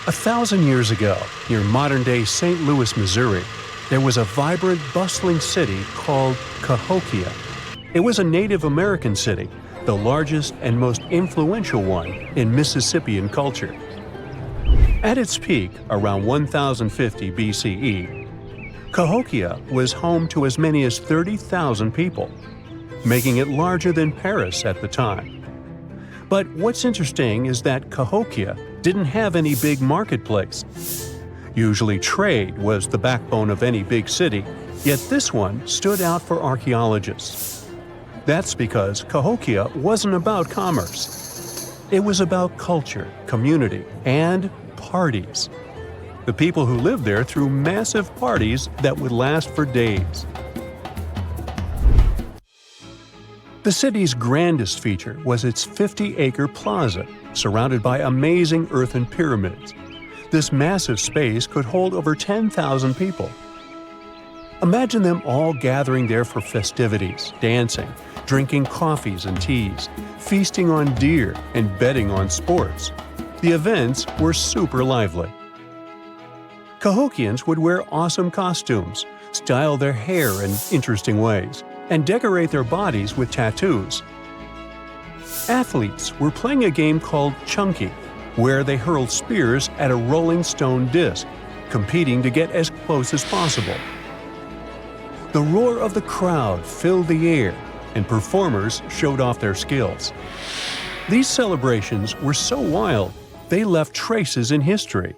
1,000 years ago, near modern-day St. Louis, Missouri, there was a vibrant, bustling city called Cahokia. It was a Native American city, the largest and most influential one in Mississippian culture. At its peak, around 1050 BCE, Cahokia was home to as many as 30,000 people, making it larger than Paris at the time. But what's interesting is that Cahokia didn't have any big marketplace. Usually trade was the backbone of any big city, yet this one stood out for archaeologists. That's because Cahokia wasn't about commerce. It was about culture, community, and parties. The people who lived there threw massive parties that would last for days. The city's grandest feature was its 50-acre plaza, surrounded by amazing earthen pyramids. This massive space could hold over 10,000 people. Imagine them all gathering there for festivities, dancing, drinking coffees and teas, feasting on deer, and betting on sports. The events were super lively. Cahokians would wear awesome costumes, style their hair in interesting ways, and decorate their bodies with tattoos. Athletes were playing a game called chunky, where they hurled spears at a rolling stone disc, competing to get as close as possible. The roar of the crowd filled the air, and performers showed off their skills. These celebrations were so wild, they left traces in history.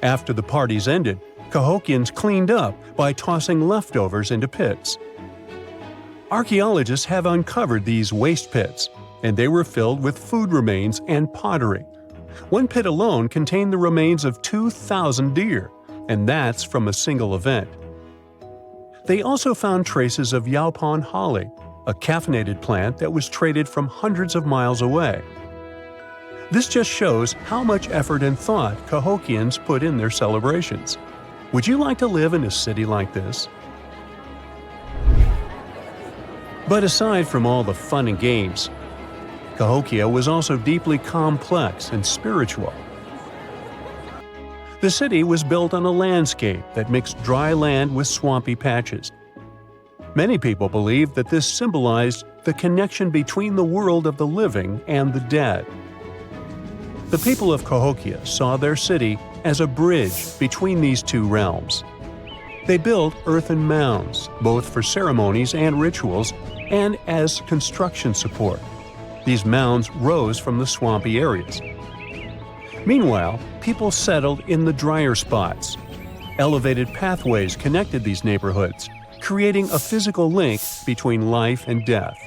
After the parties ended, Cahokians cleaned up by tossing leftovers into pits. Archaeologists have uncovered these waste pits, and they were filled with food remains and pottery. One pit alone contained the remains of 2,000 deer, and that's from a single event. They also found traces of yaupon holly, a caffeinated plant that was traded from hundreds of miles away. This just shows how much effort and thought Cahokians put in their celebrations. Would you like to live in a city like this? But aside from all the fun and games, Cahokia was also deeply complex and spiritual. The city was built on a landscape that mixed dry land with swampy patches. Many people believed that this symbolized the connection between the world of the living and the dead. The people of Cahokia saw their city as a bridge between these two realms. They built earthen mounds, both for ceremonies and rituals, and as construction support. These mounds rose from the swampy areas. Meanwhile, people settled in the drier spots. Elevated pathways connected these neighborhoods, creating a physical link between life and death.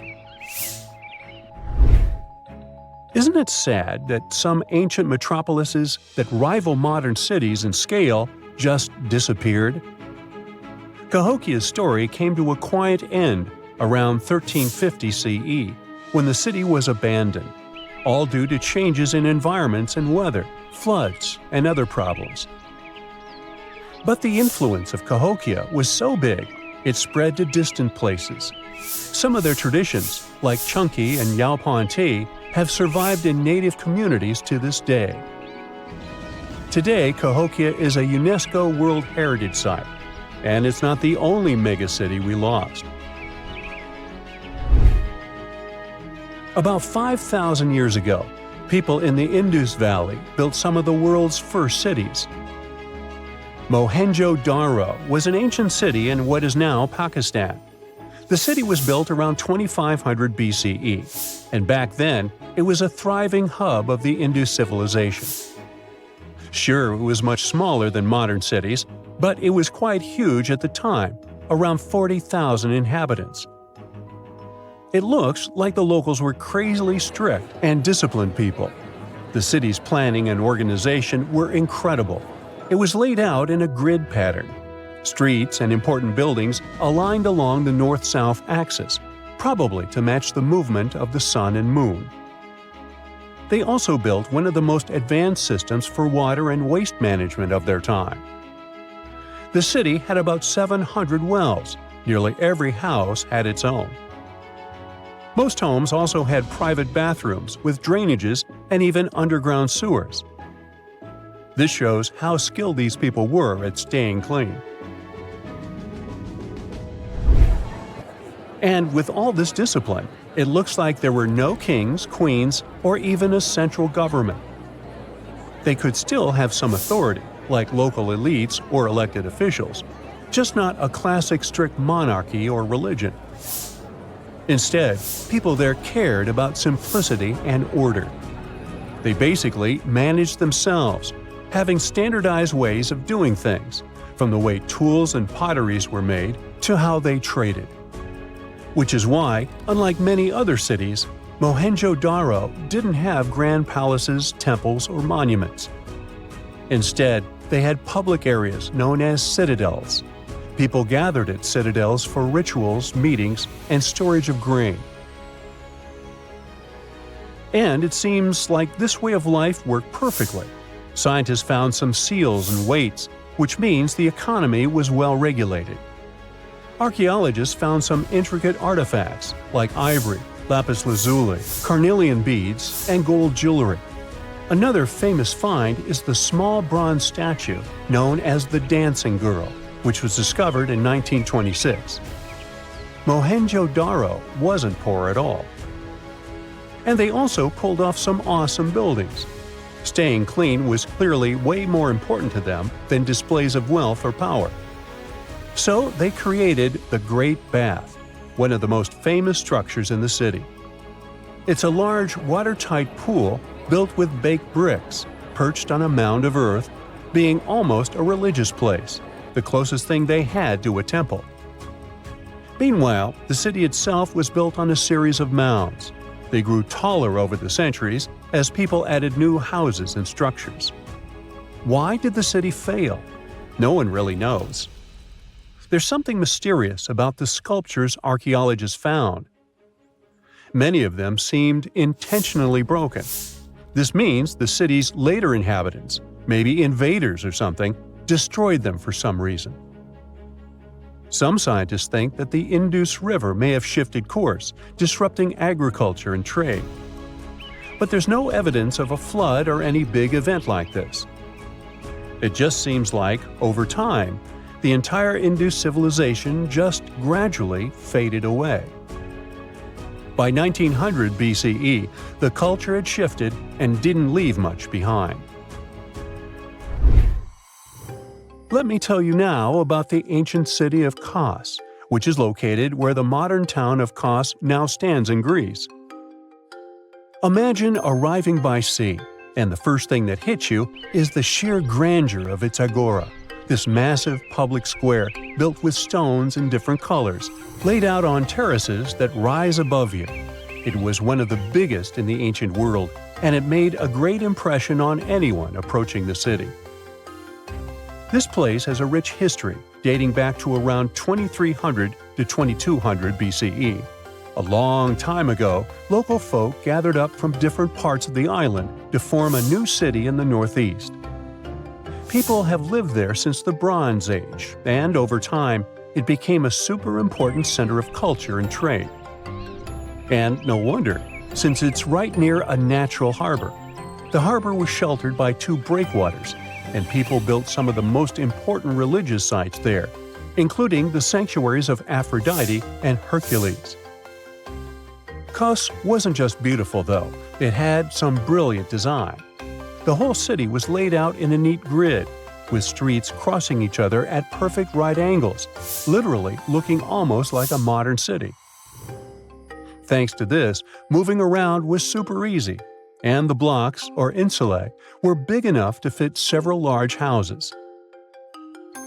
Isn't it sad that some ancient metropolises that rival modern cities in scale just disappeared? Cahokia's story came to a quiet end around 1350 CE, when the city was abandoned, all due to changes in environments and weather, floods, and other problems. But the influence of Cahokia was so big, it spread to distant places. Some of their traditions, like chunky and yaupon tea, have survived in native communities to this day. Today, Cahokia is a UNESCO World Heritage Site, and it's not the only megacity we lost. About 5,000 years ago, people in the Indus Valley built some of the world's first cities. Mohenjo-Daro was an ancient city in what is now Pakistan. The city was built around 2500 BCE, and back then, it was a thriving hub of the Indus civilization. Sure, it was much smaller than modern cities, but it was quite huge at the time, around 40,000 inhabitants. It looks like the locals were crazily strict and disciplined people. The city's planning and organization were incredible. It was laid out in a grid pattern. Streets and important buildings aligned along the north-south axis, probably to match the movement of the sun and moon. They also built one of the most advanced systems for water and waste management of their time. The city had about 700 wells. Nearly every house had its own. Most homes also had private bathrooms with drainages and even underground sewers. This shows how skilled these people were at staying clean. And with all this discipline, it looks like there were no kings, queens, or even a central government. They could still have some authority, like local elites or elected officials, just not a classic strict monarchy or religion. Instead, people there cared about simplicity and order. They basically managed themselves, having standardized ways of doing things, from the way tools and potteries were made to how they traded. Which is why, unlike many other cities, Mohenjo-Daro didn't have grand palaces, temples, or monuments. Instead, they had public areas known as citadels. People gathered at citadels for rituals, meetings, and storage of grain. And it seems like this way of life worked perfectly. Scientists found some seals and weights, which means the economy was well regulated. Archaeologists found some intricate artifacts like ivory, lapis lazuli, carnelian beads, and gold jewelry. Another famous find is the small bronze statue known as the Dancing Girl, which was discovered in 1926. Mohenjo-Daro wasn't poor at all. And they also pulled off some awesome buildings. Staying clean was clearly way more important to them than displays of wealth or power. So they created the Great Bath, one of the most famous structures in the city. It's a large, watertight pool built with baked bricks, perched on a mound of earth, being almost a religious place, the closest thing they had to a temple. Meanwhile, the city itself was built on a series of mounds. They grew taller over the centuries as people added new houses and structures. Why did the city fail? No one really knows. There's something mysterious about the sculptures archaeologists found. Many of them seemed intentionally broken. This means the city's later inhabitants, maybe invaders or something, destroyed them for some reason. Some scientists think that the Indus River may have shifted course, disrupting agriculture and trade. But there's no evidence of a flood or any big event like this. It just seems like, over time, the entire Indus civilization just gradually faded away. By 1900 BCE, the culture had shifted and didn't leave much behind. Let me tell you now about the ancient city of Kos, which is located where the modern town of Kos now stands in Greece. Imagine arriving by sea, and the first thing that hits you is the sheer grandeur of its agora, this massive public square built with stones in different colors, laid out on terraces that rise above you. It was one of the biggest in the ancient world, and it made a great impression on anyone approaching the city. This place has a rich history dating back to around 2300 to 2200 BCE. A long time ago, local folk gathered up from different parts of the island to form a new city in the northeast. People have lived there since the Bronze Age, and over time, it became a super important center of culture and trade. And no wonder, since it's right near a natural harbor. The harbor was sheltered by two breakwaters, and people built some of the most important religious sites there, including the sanctuaries of Aphrodite and Hercules. Kos wasn't just beautiful, though. It had some brilliant design. The whole city was laid out in a neat grid, with streets crossing each other at perfect right angles, literally looking almost like a modern city. Thanks to this, moving around was super easy, and the blocks, or insulae, were big enough to fit several large houses.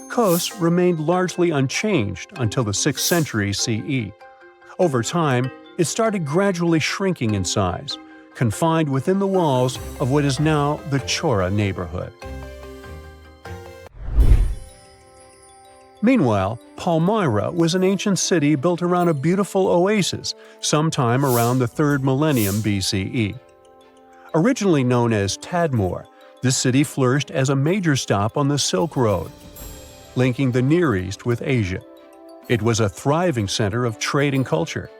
Kos remained largely unchanged until the 6th century CE. Over time, it started gradually shrinking in size, confined within the walls of what is now the Chora neighborhood. Meanwhile, Palmyra was an ancient city built around a beautiful oasis sometime around the 3rd millennium BCE. Originally known as Tadmor, this city flourished as a major stop on the Silk Road, linking the Near East with Asia. It was a thriving center of trade and culture.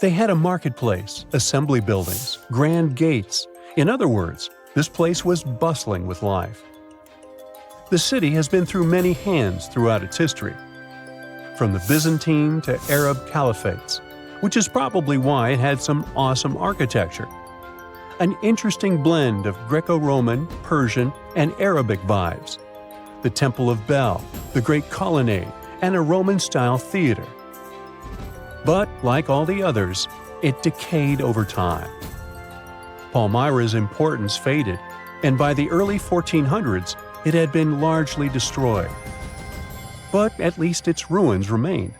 They had a marketplace, assembly buildings, grand gates. In other words, This place was bustling with life. The city has been through many hands throughout its history, from the Byzantine to Arab caliphates, which is probably why it had some awesome architecture. An interesting blend of Greco-Roman, Persian, and Arabic vibes. The Temple of Bel, the Great Colonnade, and a Roman-style theater. But, like all the others, it decayed over time. Palmyra's importance faded, and by the early 1400s, it had been largely destroyed. But at least its ruins remain.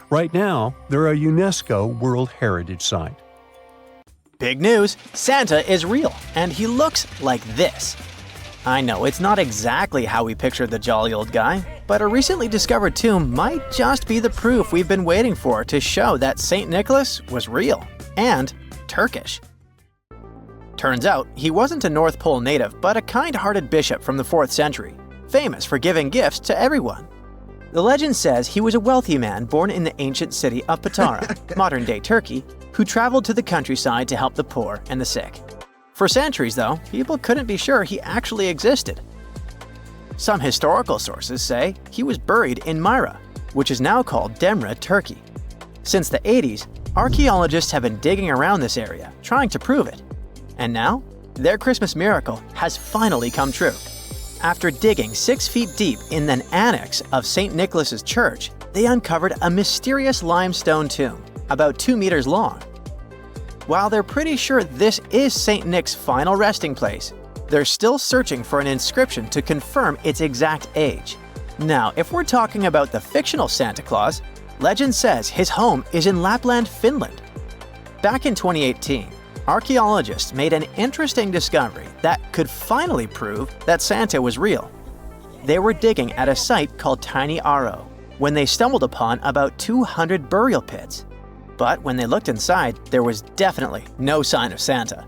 Right now, they're a UNESCO World Heritage Site. Big news! Santa is real, and he looks like this. I know it's not exactly how we pictured the jolly old guy, but a recently discovered tomb might just be the proof we've been waiting for to show that St. Nicholas was real and Turkish. Turns out, he wasn't a North Pole native, but a kind-hearted bishop from the 4th century, famous for giving gifts to everyone. The legend says he was a wealthy man born in the ancient city of Patara, modern-day Turkey, who traveled to the countryside to help the poor and the sick. For centuries, though, people couldn't be sure he actually existed. Some historical sources say he was buried in Myra, which is now called Demre, Turkey. Since the 80s, archaeologists have been digging around this area, trying to prove it. And now, their Christmas miracle has finally come true. After digging 6 feet deep in an annex of St. Nicholas's church, they uncovered a mysterious limestone tomb, about 2 meters long. While they're pretty sure this is St. Nick's final resting place, they're still searching for an inscription to confirm its exact age. Now, if we're talking about the fictional Santa Claus, legend says his home is in Lapland, Finland. Back in 2018, archaeologists made an interesting discovery that could finally prove that Santa was real. They were digging at a site called Tiny Aro when they stumbled upon about 200 burial pits. But when they looked inside, there was definitely no sign of Santa.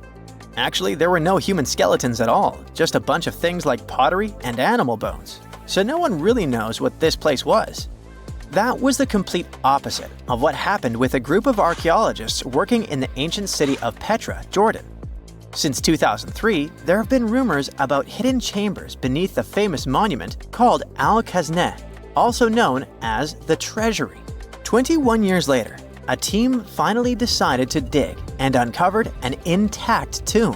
Actually, there were no human skeletons at all, just a bunch of things like pottery and animal bones. So no one really knows what this place was. That was the complete opposite of what happened with a group of archaeologists working in the ancient city of Petra, Jordan. Since 2003, there have been rumors about hidden chambers beneath the famous monument called Al-Khazneh, also known as the Treasury. 21 years later, a team finally decided to dig and uncovered an intact tomb.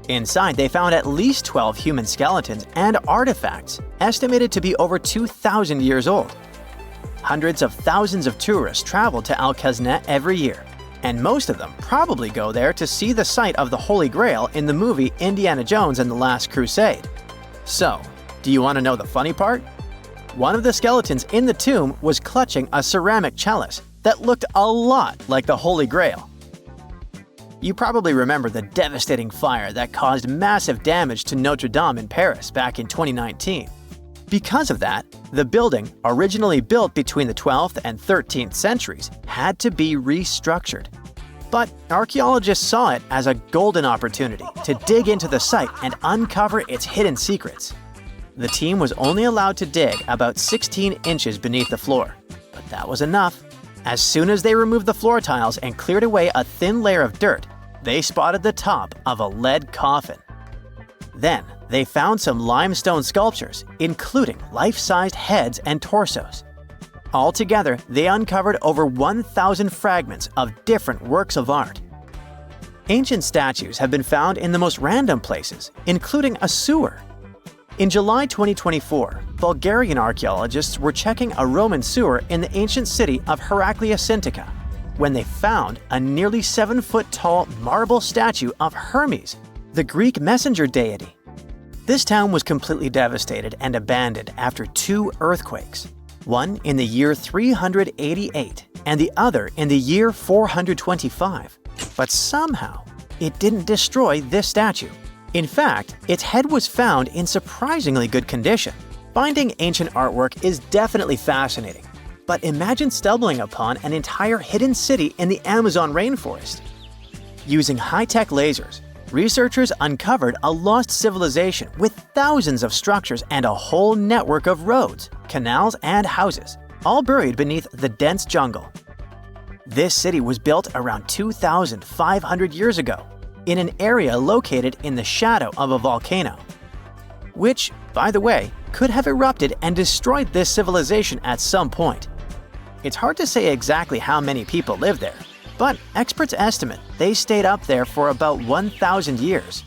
Inside, they found at least 12 human skeletons and artifacts estimated to be over 2,000 years old. Hundreds of thousands of tourists travel to Al-Khazneh every year, and most of them probably go there to see the site of the Holy Grail in the movie Indiana Jones and the Last Crusade. So, do you want to know the funny part? One of the skeletons in the tomb was clutching a ceramic chalice that looked a lot like the Holy Grail. You probably remember the devastating fire that caused massive damage to Notre Dame in Paris back in 2019. Because of that, the building, originally built between the 12th and 13th centuries, had to be restructured. But archaeologists saw it as a golden opportunity to dig into the site and uncover its hidden secrets. The team was only allowed to dig about 16 inches beneath the floor, but that was enough. As soon as they removed the floor tiles and cleared away a thin layer of dirt, they spotted the top of a lead coffin. Then, they found some limestone sculptures, including life-sized heads and torsos. Altogether, they uncovered over 1,000 fragments of different works of art. Ancient statues have been found in the most random places, including a sewer. In July 2024, Bulgarian archaeologists were checking a Roman sewer in the ancient city of Heraclea Sintica when they found a nearly 7-foot-tall marble statue of Hermes, the Greek messenger deity. This town was completely devastated and abandoned after 2 earthquakes, one in the year 388 and the other in the year 425. But somehow, it didn't destroy this statue. In fact, its head was found in surprisingly good condition. Finding ancient artwork is definitely fascinating, but imagine stumbling upon an entire hidden city in the Amazon rainforest. Using high-tech lasers, researchers uncovered a lost civilization with thousands of structures and a whole network of roads, canals, and houses, all buried beneath the dense jungle. This city was built around 2,500 years ago, in an area located in the shadow of a volcano, which, by the way, could have erupted and destroyed this civilization at some point. It's hard to say exactly how many people lived there, but experts estimate they stayed up there for about 1,000 years.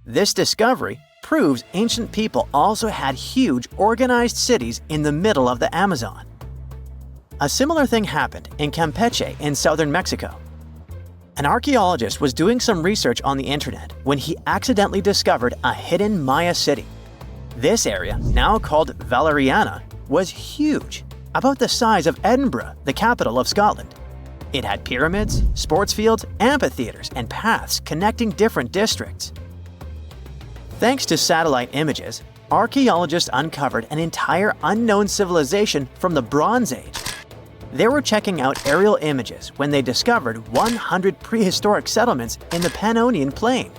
This discovery proves ancient people also had huge, organized cities in the middle of the Amazon. A similar thing happened in Campeche in southern Mexico. An archaeologist was doing some research on the internet when he accidentally discovered a hidden Maya city. This area, now called Valeriana, was huge, about the size of Edinburgh, the capital of Scotland. It had pyramids, sports fields, amphitheaters, and paths connecting different districts. Thanks to satellite images, archaeologists uncovered an entire unknown civilization from the Bronze Age. They were checking out aerial images when they discovered 100 prehistoric settlements in the Pannonian Plain,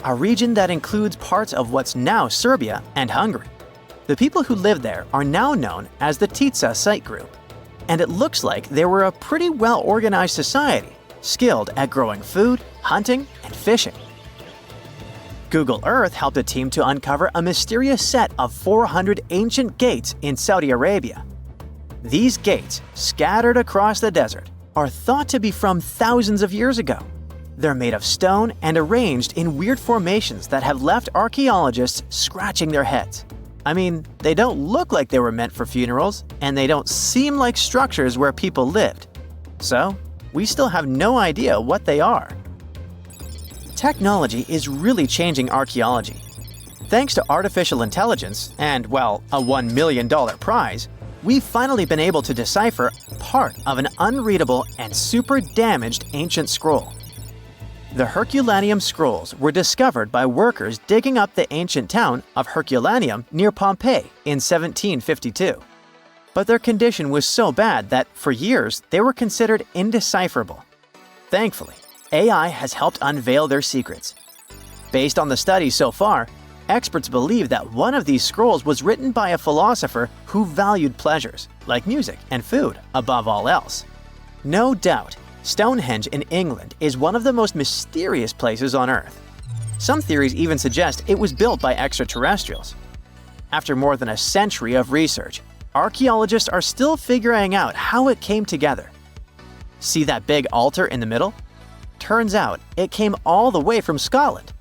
a region that includes parts of what's now Serbia and Hungary. The people who lived there are now known as the Titsa site group, and it looks like they were a pretty well-organized society, skilled at growing food, hunting, and fishing. Google Earth helped a team to uncover a mysterious set of 400 ancient gates in Saudi Arabia. These gates, scattered across the desert, are thought to be from thousands of years ago. They're made of stone and arranged in weird formations that have left archaeologists scratching their heads. I mean, they don't look like they were meant for funerals, and they don't seem like structures where people lived. So, we still have no idea what they are. Technology is really changing archaeology. Thanks to artificial intelligence and, well, a $1 million prize, we've finally been able to decipher part of an unreadable and super damaged ancient scroll. The Herculaneum scrolls were discovered by workers digging up the ancient town of Herculaneum near Pompeii in 1752. But their condition was so bad that, for years, they were considered indecipherable. Thankfully, AI has helped unveil their secrets. Based on the studies so far, experts believe that one of these scrolls was written by a philosopher who valued pleasures, like music and food, above all else. No doubt, Stonehenge in England is one of the most mysterious places on Earth. Some theories even suggest it was built by extraterrestrials. After more than a century of research, archaeologists are still figuring out how it came together. See that big altar in the middle? Turns out it came all the way from Scotland.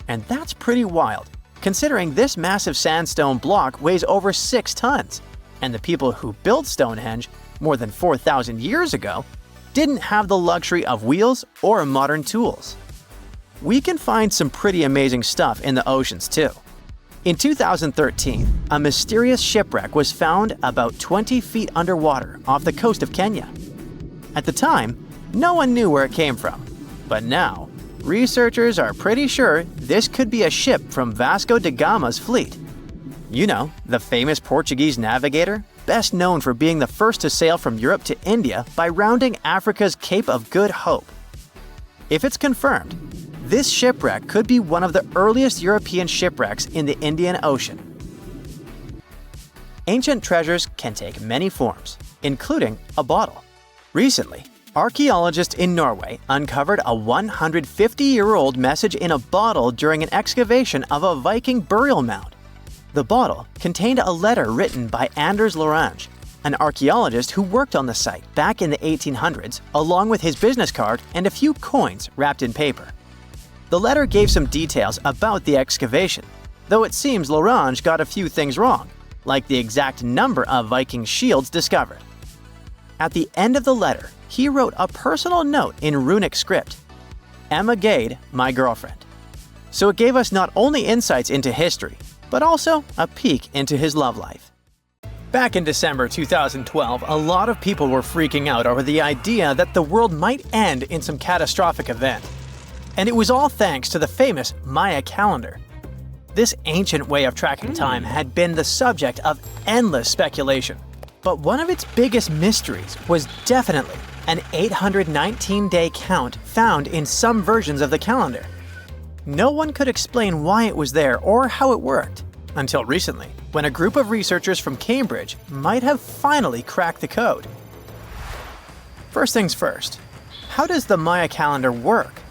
And that's pretty wild, considering this massive sandstone block weighs over 6 tons, and the people who built Stonehenge more than 4,000 years ago didn't have the luxury of wheels or modern tools. We can find some pretty amazing stuff in the oceans too. In 2013, a mysterious shipwreck was found about 20 feet underwater off the coast of Kenya. At the time, no one knew where it came from, but now, researchers are pretty sure this could be a ship from Vasco da Gama's fleet. You know, the famous Portuguese navigator, best known for being the first to sail from Europe to India by rounding Africa's Cape of Good Hope. If it's confirmed, this shipwreck could be one of the earliest European shipwrecks in the Indian Ocean. Ancient treasures can take many forms, including a bottle. Recently, archaeologists in Norway uncovered a 150-year-old message in a bottle during an excavation of a Viking burial mound. The bottle contained a letter written by Anders Lorange, an archaeologist who worked on the site back in the 1800s, along with his business card and a few coins wrapped in paper. The letter gave some details about the excavation, though it seems Lorange got a few things wrong, like the exact number of Viking shields discovered. At the end of the letter, he wrote a personal note in runic script, "Emma Gade, my girlfriend." So it gave us not only insights into history, but also a peek into his love life. Back in December 2012, a lot of people were freaking out over the idea that the world might end in some catastrophic event. And it was all thanks to the famous Maya calendar. This ancient way of tracking time had been the subject of endless speculation. But one of its biggest mysteries was definitely an 819-day count found in some versions of the calendar. No one could explain why it was there or how it worked, until recently, when a group of researchers from Cambridge might have finally cracked the code. First things first, how does the Maya calendar work?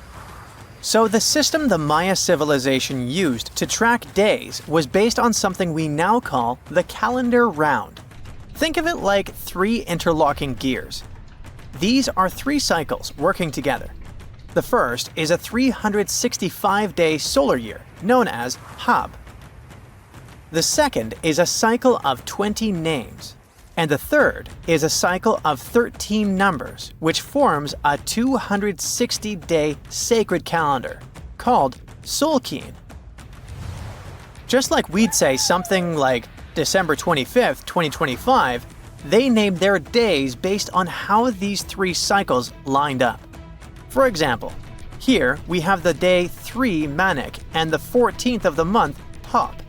So the system the Maya civilization used to track days was based on something we now call the calendar round. Think of it like 3 interlocking gears. These are 3 cycles working together. The first is a 365-day solar year, known as Hab. The second is a cycle of 20 names. And the third is a cycle of 13 numbers, which forms a 260-day sacred calendar, called Solkeen. Just like we'd say something like December 25th, 2025, they named their days based on how these 3 cycles lined up. For example, here we have the day 3 Manik and the 14th of the month Hop.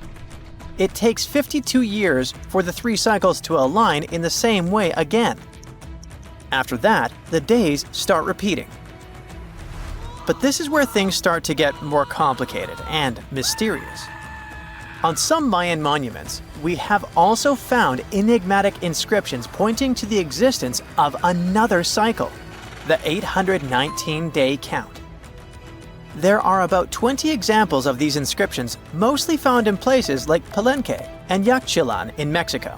It takes 52 years for the 3 cycles to align in the same way again. After that, the days start repeating. But this is where things start to get more complicated and mysterious. On some Mayan monuments, we have also found enigmatic inscriptions pointing to the existence of another cycle, the 819-day count. There are about 20 examples of these inscriptions, mostly found in places like Palenque and Yaxchilan in Mexico.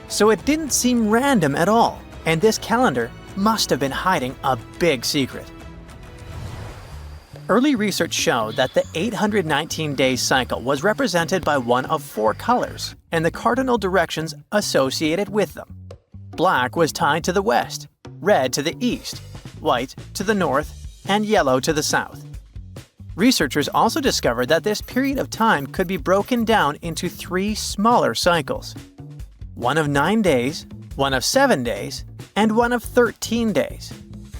So it didn't seem random at all, and this calendar must have been hiding a big secret. Early research showed that the 819-day cycle was represented by one of 4 colors and the cardinal directions associated with them. Black was tied to the west, red to the east, white to the north, and yellow to the south. Researchers also discovered that this period of time could be broken down into 3 smaller cycles. One of 9 days, one of 7 days, and one of 13 days.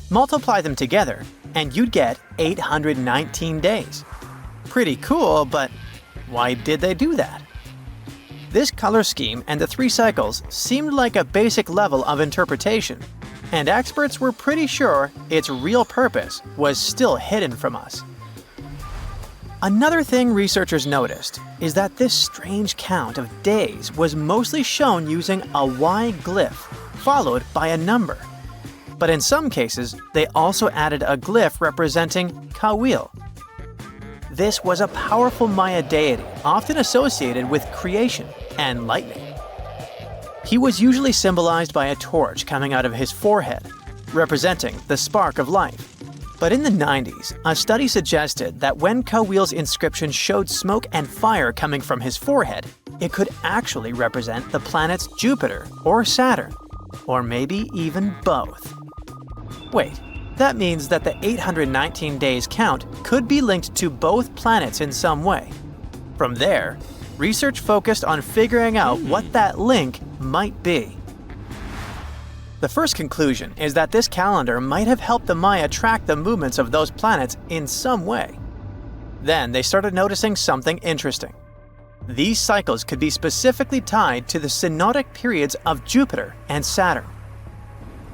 Multiply them together, and you'd get 819 days. Pretty cool, but why did they do that? This color scheme and the 3 cycles seemed like a basic level of interpretation, and experts were pretty sure its real purpose was still hidden from us. Another thing researchers noticed is that this strange count of days was mostly shown using a Y glyph, followed by a number. But in some cases, they also added a glyph representing Kawil. This was a powerful Maya deity, often associated with creation and lightning. He was usually symbolized by a torch coming out of his forehead, representing the spark of life. But in the 90s, a study suggested that when Kawil's inscription showed smoke and fire coming from his forehead, it could actually represent the planets Jupiter or Saturn, or maybe even both. Wait, that means that the 819 days count could be linked to both planets in some way. From there, research focused on figuring out what that link might be. The first conclusion is that this calendar might have helped the Maya track the movements of those planets in some way. Then they started noticing something interesting. These cycles could be specifically tied to the synodic periods of Jupiter and Saturn.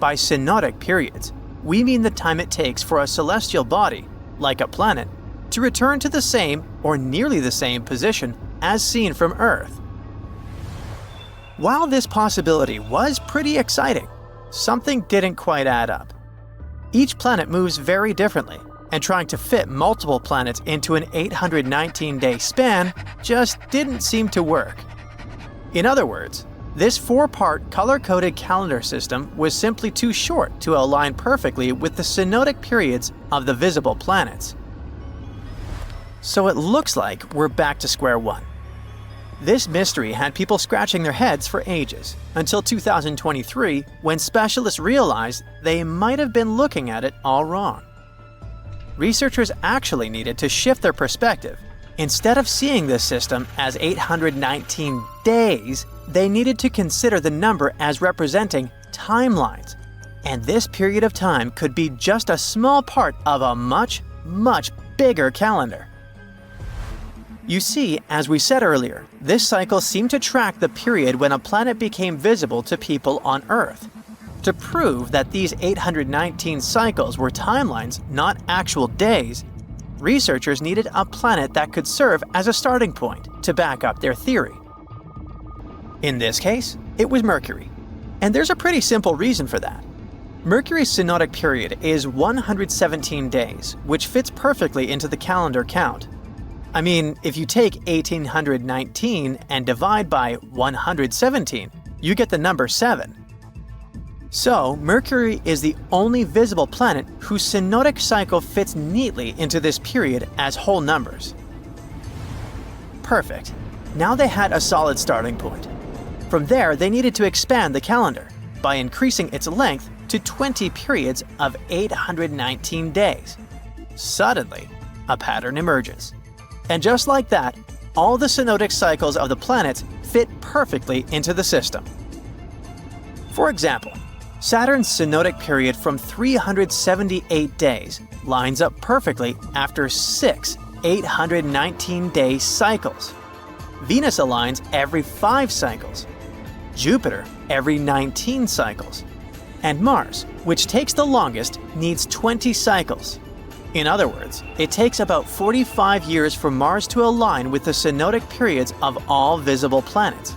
By synodic periods, we mean the time it takes for a celestial body, like a planet, to return to the same or nearly the same position as seen from Earth. While this possibility was pretty exciting, something didn't quite add up. Each planet moves very differently, and trying to fit multiple planets into an 819-day span just didn't seem to work. In other words, this 4-part color-coded calendar system was simply too short to align perfectly with the synodic periods of the visible planets. So it looks like we're back to square one. This mystery had people scratching their heads for ages, until 2023, when specialists realized they might have been looking at it all wrong. Researchers actually needed to shift their perspective. Instead of seeing this system as 819 days, they needed to consider the number as representing timelines. And this period of time could be just a small part of a much, much bigger calendar. You see, as we said earlier, this cycle seemed to track the period when a planet became visible to people on Earth. To prove that these 819 cycles were timelines, not actual days, researchers needed a planet that could serve as a starting point to back up their theory. In this case, it was Mercury. And there's a pretty simple reason for that. Mercury's synodic period is 117 days, which fits perfectly into the calendar count. I mean, if you take 1819 and divide by 117, you get the number 7. So, Mercury is the only visible planet whose synodic cycle fits neatly into this period as whole numbers. Perfect. Now they had a solid starting point. From there, they needed to expand the calendar by increasing its length to 20 periods of 819 days. Suddenly, a pattern emerges. And just like that, all the synodic cycles of the planets fit perfectly into the system. For example, Saturn's synodic period from 378 days lines up perfectly after 6 819-day cycles. Venus aligns every 5 cycles. Jupiter every 19 cycles. And Mars, which takes the longest, needs 20 cycles. In other words, it takes about 45 years for Mars to align with the synodic periods of all visible planets.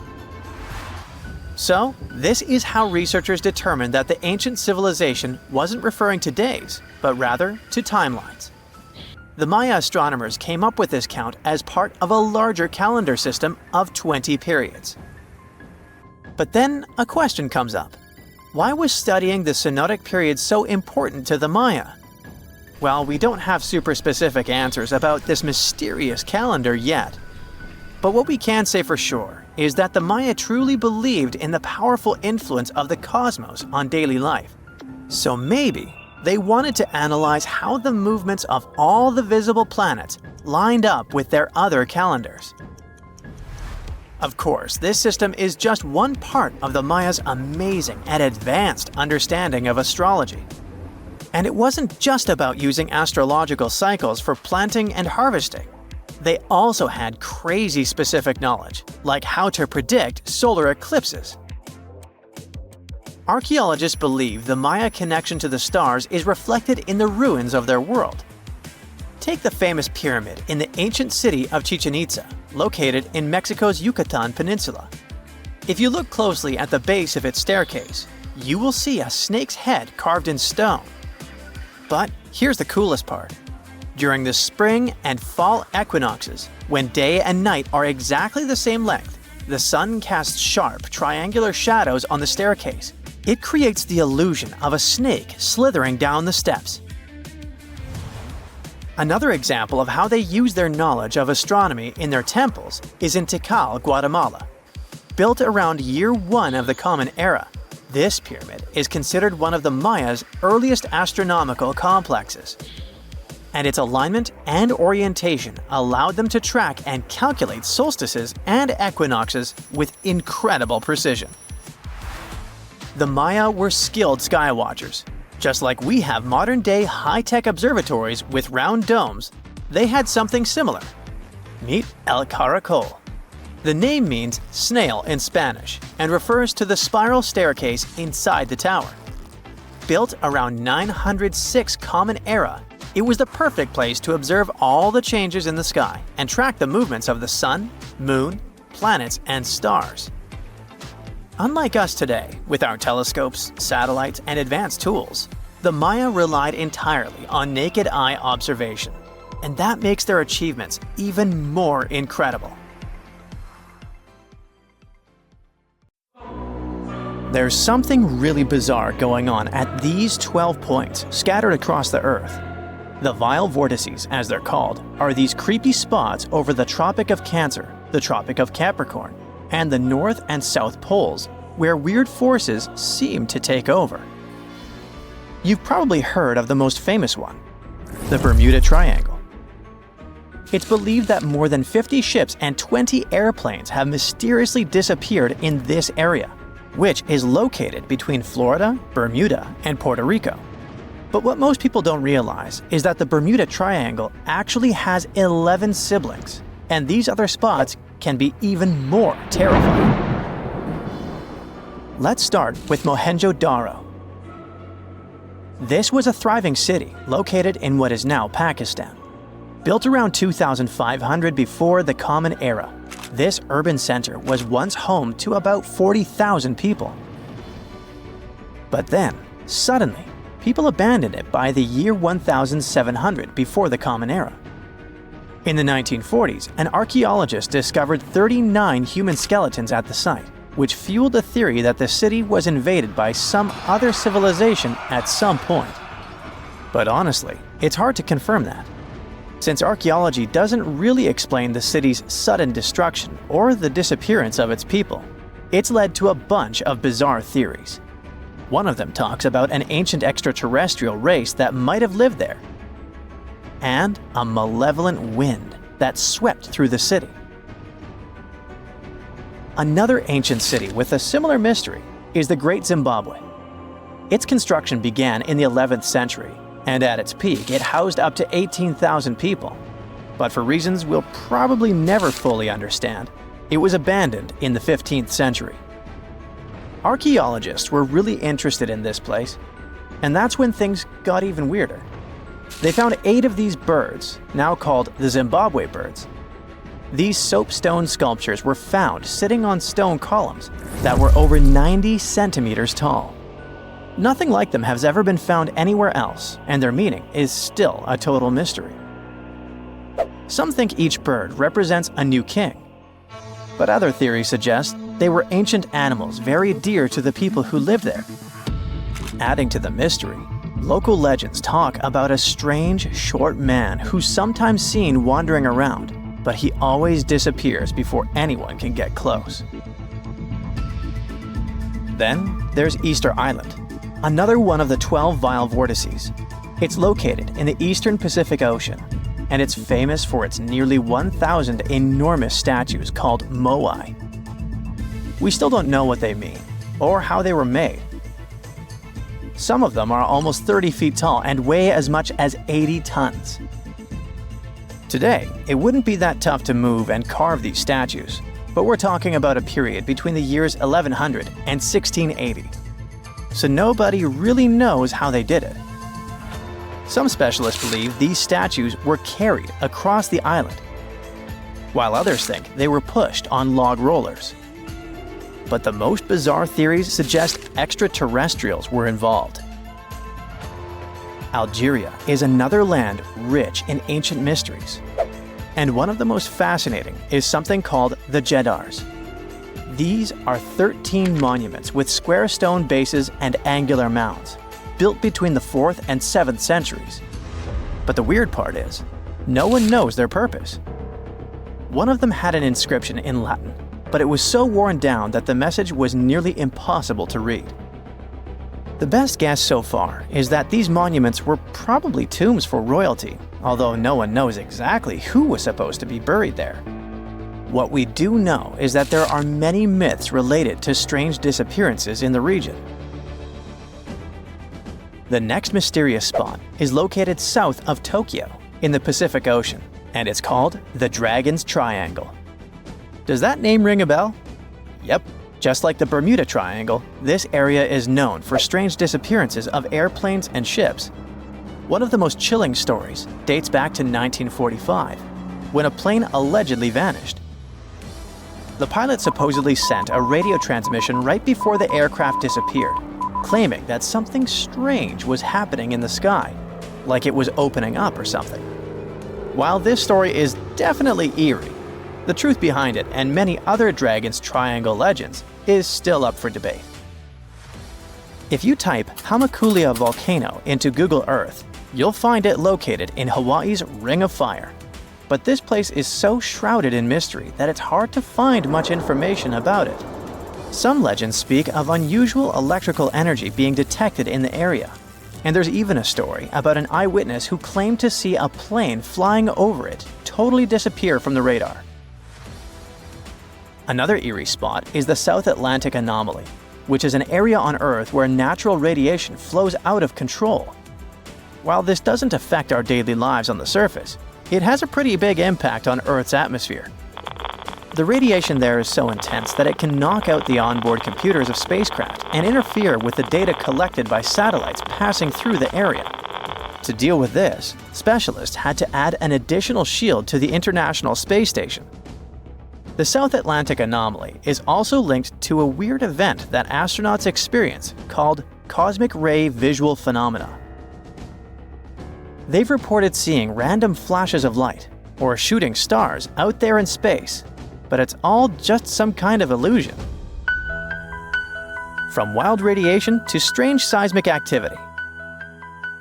So, this is how researchers determined that the ancient civilization wasn't referring to days, but rather to timelines. The Maya astronomers came up with this count as part of a larger calendar system of 20 periods. But then a question comes up. Why was studying the synodic period so important to the Maya? Well, we don't have super specific answers about this mysterious calendar yet. But what we can say for sure is that the Maya truly believed in the powerful influence of the cosmos on daily life. So maybe they wanted to analyze how the movements of all the visible planets lined up with their other calendars. Of course, this system is just one part of the Maya's amazing and advanced understanding of astrology. And it wasn't just about using astrological cycles for planting and harvesting. They also had crazy specific knowledge, like how to predict solar eclipses. Archaeologists believe the Maya connection to the stars is reflected in the ruins of their world. Take the famous pyramid in the ancient city of Chichen Itza, located in Mexico's Yucatan Peninsula. If you look closely at the base of its staircase, you will see a snake's head carved in stone. But here's the coolest part. During the spring and fall equinoxes, when day and night are exactly the same length, the sun casts sharp, triangular shadows on the staircase. It creates the illusion of a snake slithering down the steps. Another example of how they use their knowledge of astronomy in their temples is in Tikal, Guatemala. Built around year 1 of the Common Era, this pyramid is considered one of the Maya's earliest astronomical complexes. And its alignment and orientation allowed them to track and calculate solstices and equinoxes with incredible precision. The Maya were skilled skywatchers. Just like we have modern-day high-tech observatories with round domes, they had something similar. Meet El Caracol. The name means snail in Spanish and refers to the spiral staircase inside the tower. Built around 906 Common Era, it was the perfect place to observe all the changes in the sky and track the movements of the sun, moon, planets, and stars. Unlike us today, with our telescopes, satellites, and advanced tools, the Maya relied entirely on naked eye observation, and that makes their achievements even more incredible. There's something really bizarre going on at these 12 points scattered across the Earth. The vile vortices, as they're called, are these creepy spots over the Tropic of Cancer, the Tropic of Capricorn, and the North and South Poles, where weird forces seem to take over. You've probably heard of the most famous one, the Bermuda Triangle. It's believed that more than 50 ships and 20 airplanes have mysteriously disappeared in this area, which is located between Florida, Bermuda, and Puerto Rico. But what most people don't realize is that the Bermuda Triangle actually has 11 siblings, and these other spots can be even more terrifying. Let's start with Mohenjo-Daro. This was a thriving city located in what is now Pakistan. Built around 2500 before the Common Era, this urban center was once home to about 40,000 people. But then, Suddenly, people abandoned it by the year 1700 before the Common Era. In the 1940s, an archaeologist discovered 39 human skeletons at the site, which fueled the theory that the city was invaded by some other civilization at some point. But honestly, it's hard to confirm that, since archaeology doesn't really explain the city's sudden destruction or the disappearance of its people. It's led to a bunch of bizarre theories. One of them talks about an ancient extraterrestrial race that might have lived there, and a malevolent wind that swept through the city. Another ancient city with a similar mystery is the Great Zimbabwe. Its construction began in the 11th century, and at its peak it housed up to 18,000 people. But for reasons we'll probably never fully understand, it was abandoned in the 15th century. Archaeologists were really interested in this place, and that's when things got even weirder. They found 8 of these birds, now called the Zimbabwe birds. These soapstone sculptures were found sitting on stone columns that were over 90 centimeters tall. Nothing like them has ever been found anywhere else, and their meaning is still a total mystery. Some think each bird represents a new king, but other theories suggest they were ancient animals very dear to the people who lived there. Adding to the mystery, local legends talk about a strange, short man who's sometimes seen wandering around, but he always disappears before anyone can get close. Then there's Easter Island, another one of the 12 vile vortices. It's located in the eastern Pacific Ocean, and it's famous for its nearly 1,000 enormous statues called moai. We still don't know what they mean, or how they were made. Some of them are almost 30 feet tall and weigh as much as 80 tons. Today, it wouldn't be that tough to move and carve these statues, but we're talking about a period between the years 1100 and 1680. So nobody really knows how they did it. Some specialists believe these statues were carried across the island, while others think they were pushed on log rollers. But the most bizarre theories suggest extraterrestrials were involved. Algeria is another land rich in ancient mysteries, and one of the most fascinating is something called the Jedars. These are 13 monuments with square stone bases and angular mounds, built between the 4th and 7th centuries. But the weird part is, no one knows their purpose. One of them had an inscription in Latin, but it was so worn down that the message was nearly impossible to read. The best guess so far is that these monuments were probably tombs for royalty, although no one knows exactly who was supposed to be buried there. What we do know is that there are many myths related to strange disappearances in the region. The next mysterious spot is located south of Tokyo in the Pacific Ocean, and it's called the Dragon's Triangle. Does that name ring a bell? Yep. Just like the Bermuda Triangle, this area is known for strange disappearances of airplanes and ships. One of the most chilling stories dates back to 1945, when a plane allegedly vanished. The pilot supposedly sent a radio transmission right before the aircraft disappeared, claiming that something strange was happening in the sky, like it was opening up or something. While this story is definitely eerie, the truth behind it and many other Dragon's Triangle legends is still up for debate. If you type Hamakulia volcano into Google Earth, you'll find it located in Hawaii's Ring of Fire. But this place is so shrouded in mystery that it's hard to find much information about it. Some legends speak of unusual electrical energy being detected in the area, and there's even a story about an eyewitness who claimed to see a plane flying over it totally disappear from the radar. Another eerie spot is the South Atlantic Anomaly, which is an area on Earth where natural radiation flows out of control. While this doesn't affect our daily lives on the surface, it has a pretty big impact on Earth's atmosphere. The radiation there is so intense that it can knock out the onboard computers of spacecraft and interfere with the data collected by satellites passing through the area. To deal with this, specialists had to add an additional shield to the International Space Station. The South Atlantic Anomaly is also linked to a weird event that astronauts experience called cosmic ray visual phenomena. They've reported seeing random flashes of light or shooting stars out there in space, but it's all just some kind of illusion. From wild radiation to strange seismic activity.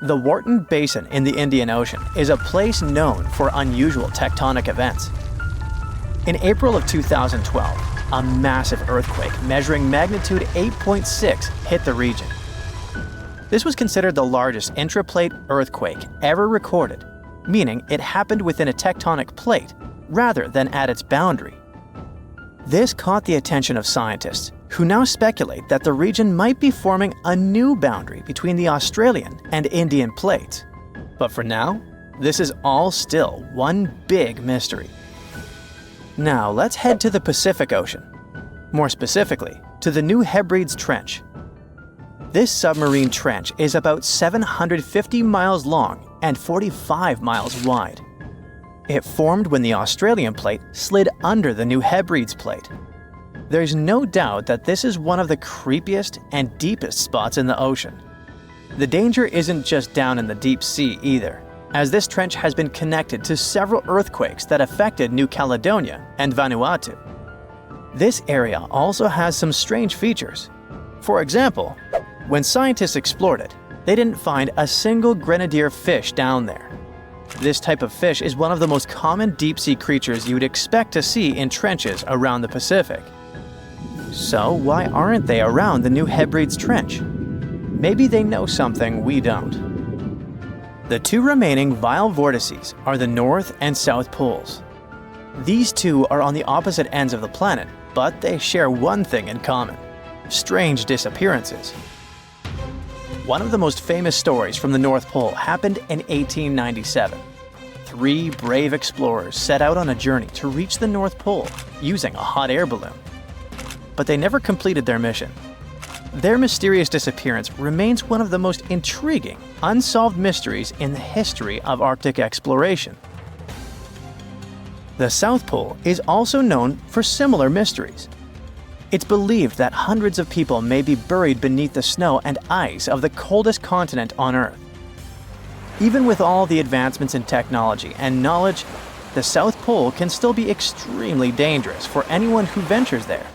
The Wharton Basin in the Indian Ocean is a place known for unusual tectonic events. In April of 2012, a massive earthquake measuring magnitude 8.6 hit the region. This was considered the largest intraplate earthquake ever recorded, meaning it happened within a tectonic plate rather than at its boundary. This caught the attention of scientists, who now speculate that the region might be forming a new boundary between the Australian and Indian plates. But for now, this is all still one big mystery. Now let's head to the Pacific Ocean. More specifically, to the New Hebrides Trench. This submarine trench is about 750 miles long and 45 miles wide. It formed when the Australian plate slid under the New Hebrides plate. There's no doubt that this is one of the creepiest and deepest spots in the ocean. The danger isn't just down in the deep sea either, as this trench has been connected to several earthquakes that affected New Caledonia and Vanuatu. This area also has some strange features. For example, when scientists explored it, they didn't find a single grenadier fish down there. This type of fish is one of the most common deep-sea creatures you would expect to see in trenches around the Pacific. So why aren't they around the New Hebrides Trench? Maybe they know something we don't. The two remaining vile vortices are the North and South Poles. These two are on the opposite ends of the planet, but they share one thing in common: strange disappearances. One of the most famous stories from the North Pole happened in 1897. 3 brave explorers set out on a journey to reach the North Pole using a hot air balloon. But they never completed their mission. Their mysterious disappearance remains one of the most intriguing, unsolved mysteries in the history of Arctic exploration. The South Pole is also known for similar mysteries. It's believed that hundreds of people may be buried beneath the snow and ice of the coldest continent on Earth. Even with all the advancements in technology and knowledge, the South Pole can still be extremely dangerous for anyone who ventures there.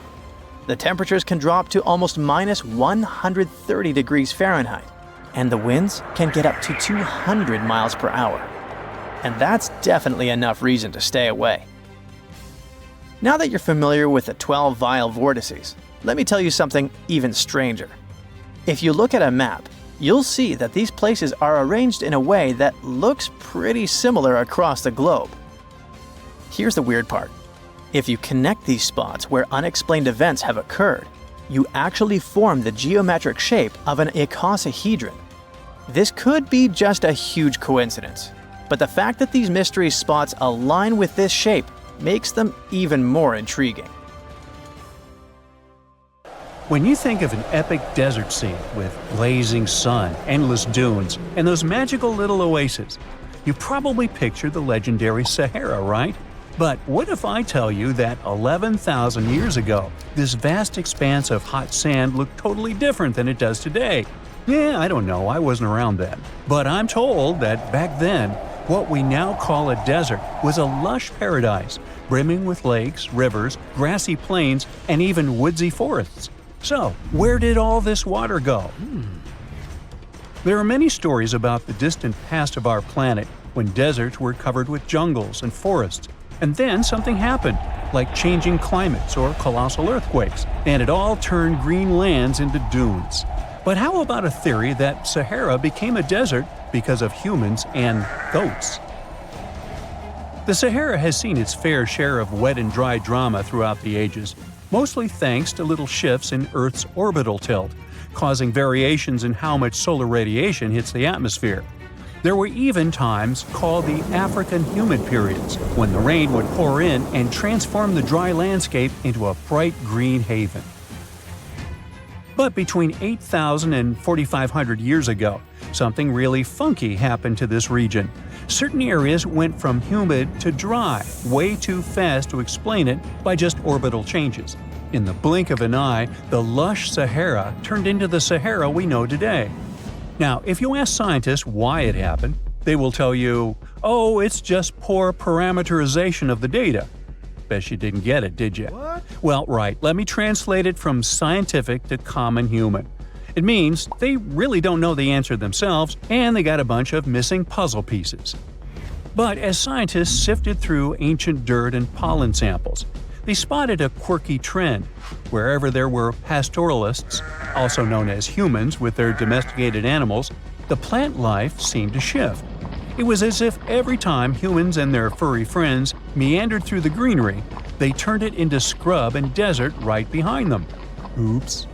The temperatures can drop to almost minus 130 degrees Fahrenheit, and the winds can get up to 200 miles per hour. And that's definitely enough reason to stay away. Now that you're familiar with the 12 vile vortices, let me tell you something even stranger. If you look at a map, you'll see that these places are arranged in a way that looks pretty similar across the globe. Here's the weird part. If you connect these spots where unexplained events have occurred, you actually form the geometric shape of an icosahedron. This could be just a huge coincidence, but the fact that these mystery spots align with this shape makes them even more intriguing. When you think of an epic desert scene with blazing sun, endless dunes, and those magical little oases, you probably picture the legendary Sahara, right? But what if I tell you that 11,000 years ago, this vast expanse of hot sand looked totally different than it does today? Yeah, I don't know, I wasn't around then. But I'm told that back then, what we now call a desert was a lush paradise, brimming with lakes, rivers, grassy plains, and even woodsy forests. So, where did all this water go? There are many stories about the distant past of our planet when deserts were covered with jungles and forests. And then something happened, like changing climates or colossal earthquakes, and it all turned green lands into dunes. But how about a theory that Sahara became a desert because of humans and goats? The Sahara has seen its fair share of wet and dry drama throughout the ages, mostly thanks to little shifts in Earth's orbital tilt, causing variations in how much solar radiation hits the atmosphere. There were even times called the African humid periods, when the rain would pour in and transform the dry landscape into a bright green haven. But between 8,000 and 4,500 years ago, something really funky happened to this region. Certain areas went from humid to dry way too fast to explain it by just orbital changes. In the blink of an eye, the lush Sahara turned into the Sahara we know today. Now, if you ask scientists why it happened, they will tell you, "Oh, it's just poor parameterization of the data." Bet you didn't get it, did you? What? Well, right, let me translate it from scientific to common human. It means they really don't know the answer themselves, and they got a bunch of missing puzzle pieces. But as scientists sifted through ancient dirt and pollen samples, they spotted a quirky trend. Wherever there were pastoralists, also known as humans with their domesticated animals, the plant life seemed to shift. It was as if every time humans and their furry friends meandered through the greenery, they turned it into scrub and desert right behind them. Oops.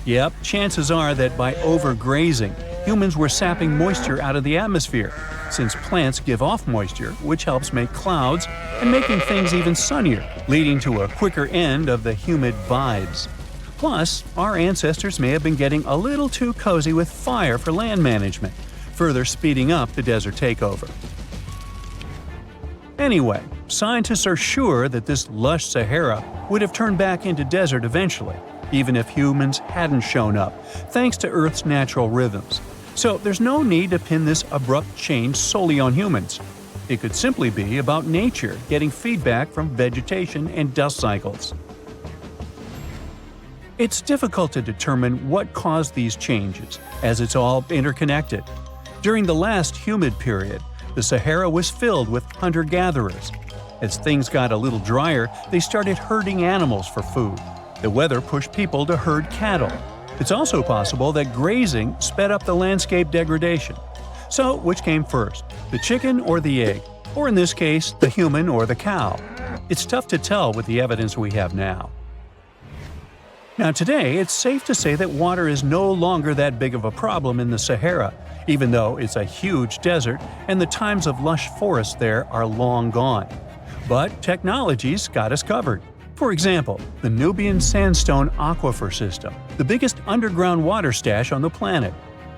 Yep, chances are that by overgrazing, humans were sapping moisture out of the atmosphere, since plants give off moisture, which helps make clouds and making things even sunnier, leading to a quicker end of the humid vibes. Plus, our ancestors may have been getting a little too cozy with fire for land management, further speeding up the desert takeover. Anyway, scientists are sure that this lush Sahara would have turned back into desert eventually, even if humans hadn't shown up, thanks to Earth's natural rhythms. So there's no need to pin this abrupt change solely on humans. It could simply be about nature getting feedback from vegetation and dust cycles. It's difficult to determine what caused these changes, as it's all interconnected. During the last humid period, the Sahara was filled with hunter-gatherers. As things got a little drier, they started herding animals for food. The weather pushed people to herd cattle. It's also possible that grazing sped up the landscape degradation. So, which came first, the chicken or the egg? Or in this case, the human or the cow? It's tough to tell with the evidence we have now. Now today, it's safe to say that water is no longer that big of a problem in the Sahara, even though it's a huge desert and the times of lush forests there are long gone. But technology's got us covered. For example, the Nubian Sandstone Aquifer System, the biggest underground water stash on the planet.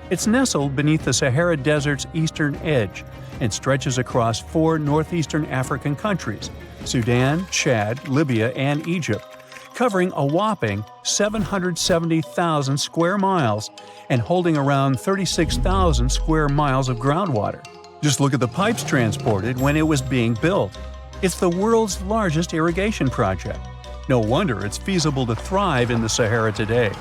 It's nestled beneath the Sahara Desert's eastern edge and stretches across 4 northeastern African countries – Sudan, Chad, Libya, and Egypt, covering a whopping 770,000 square miles and holding around 36,000 square miles of groundwater. Just look at the pipes transported when it was being built. It's the world's largest irrigation project. No wonder it's feasible to thrive in the Sahara today.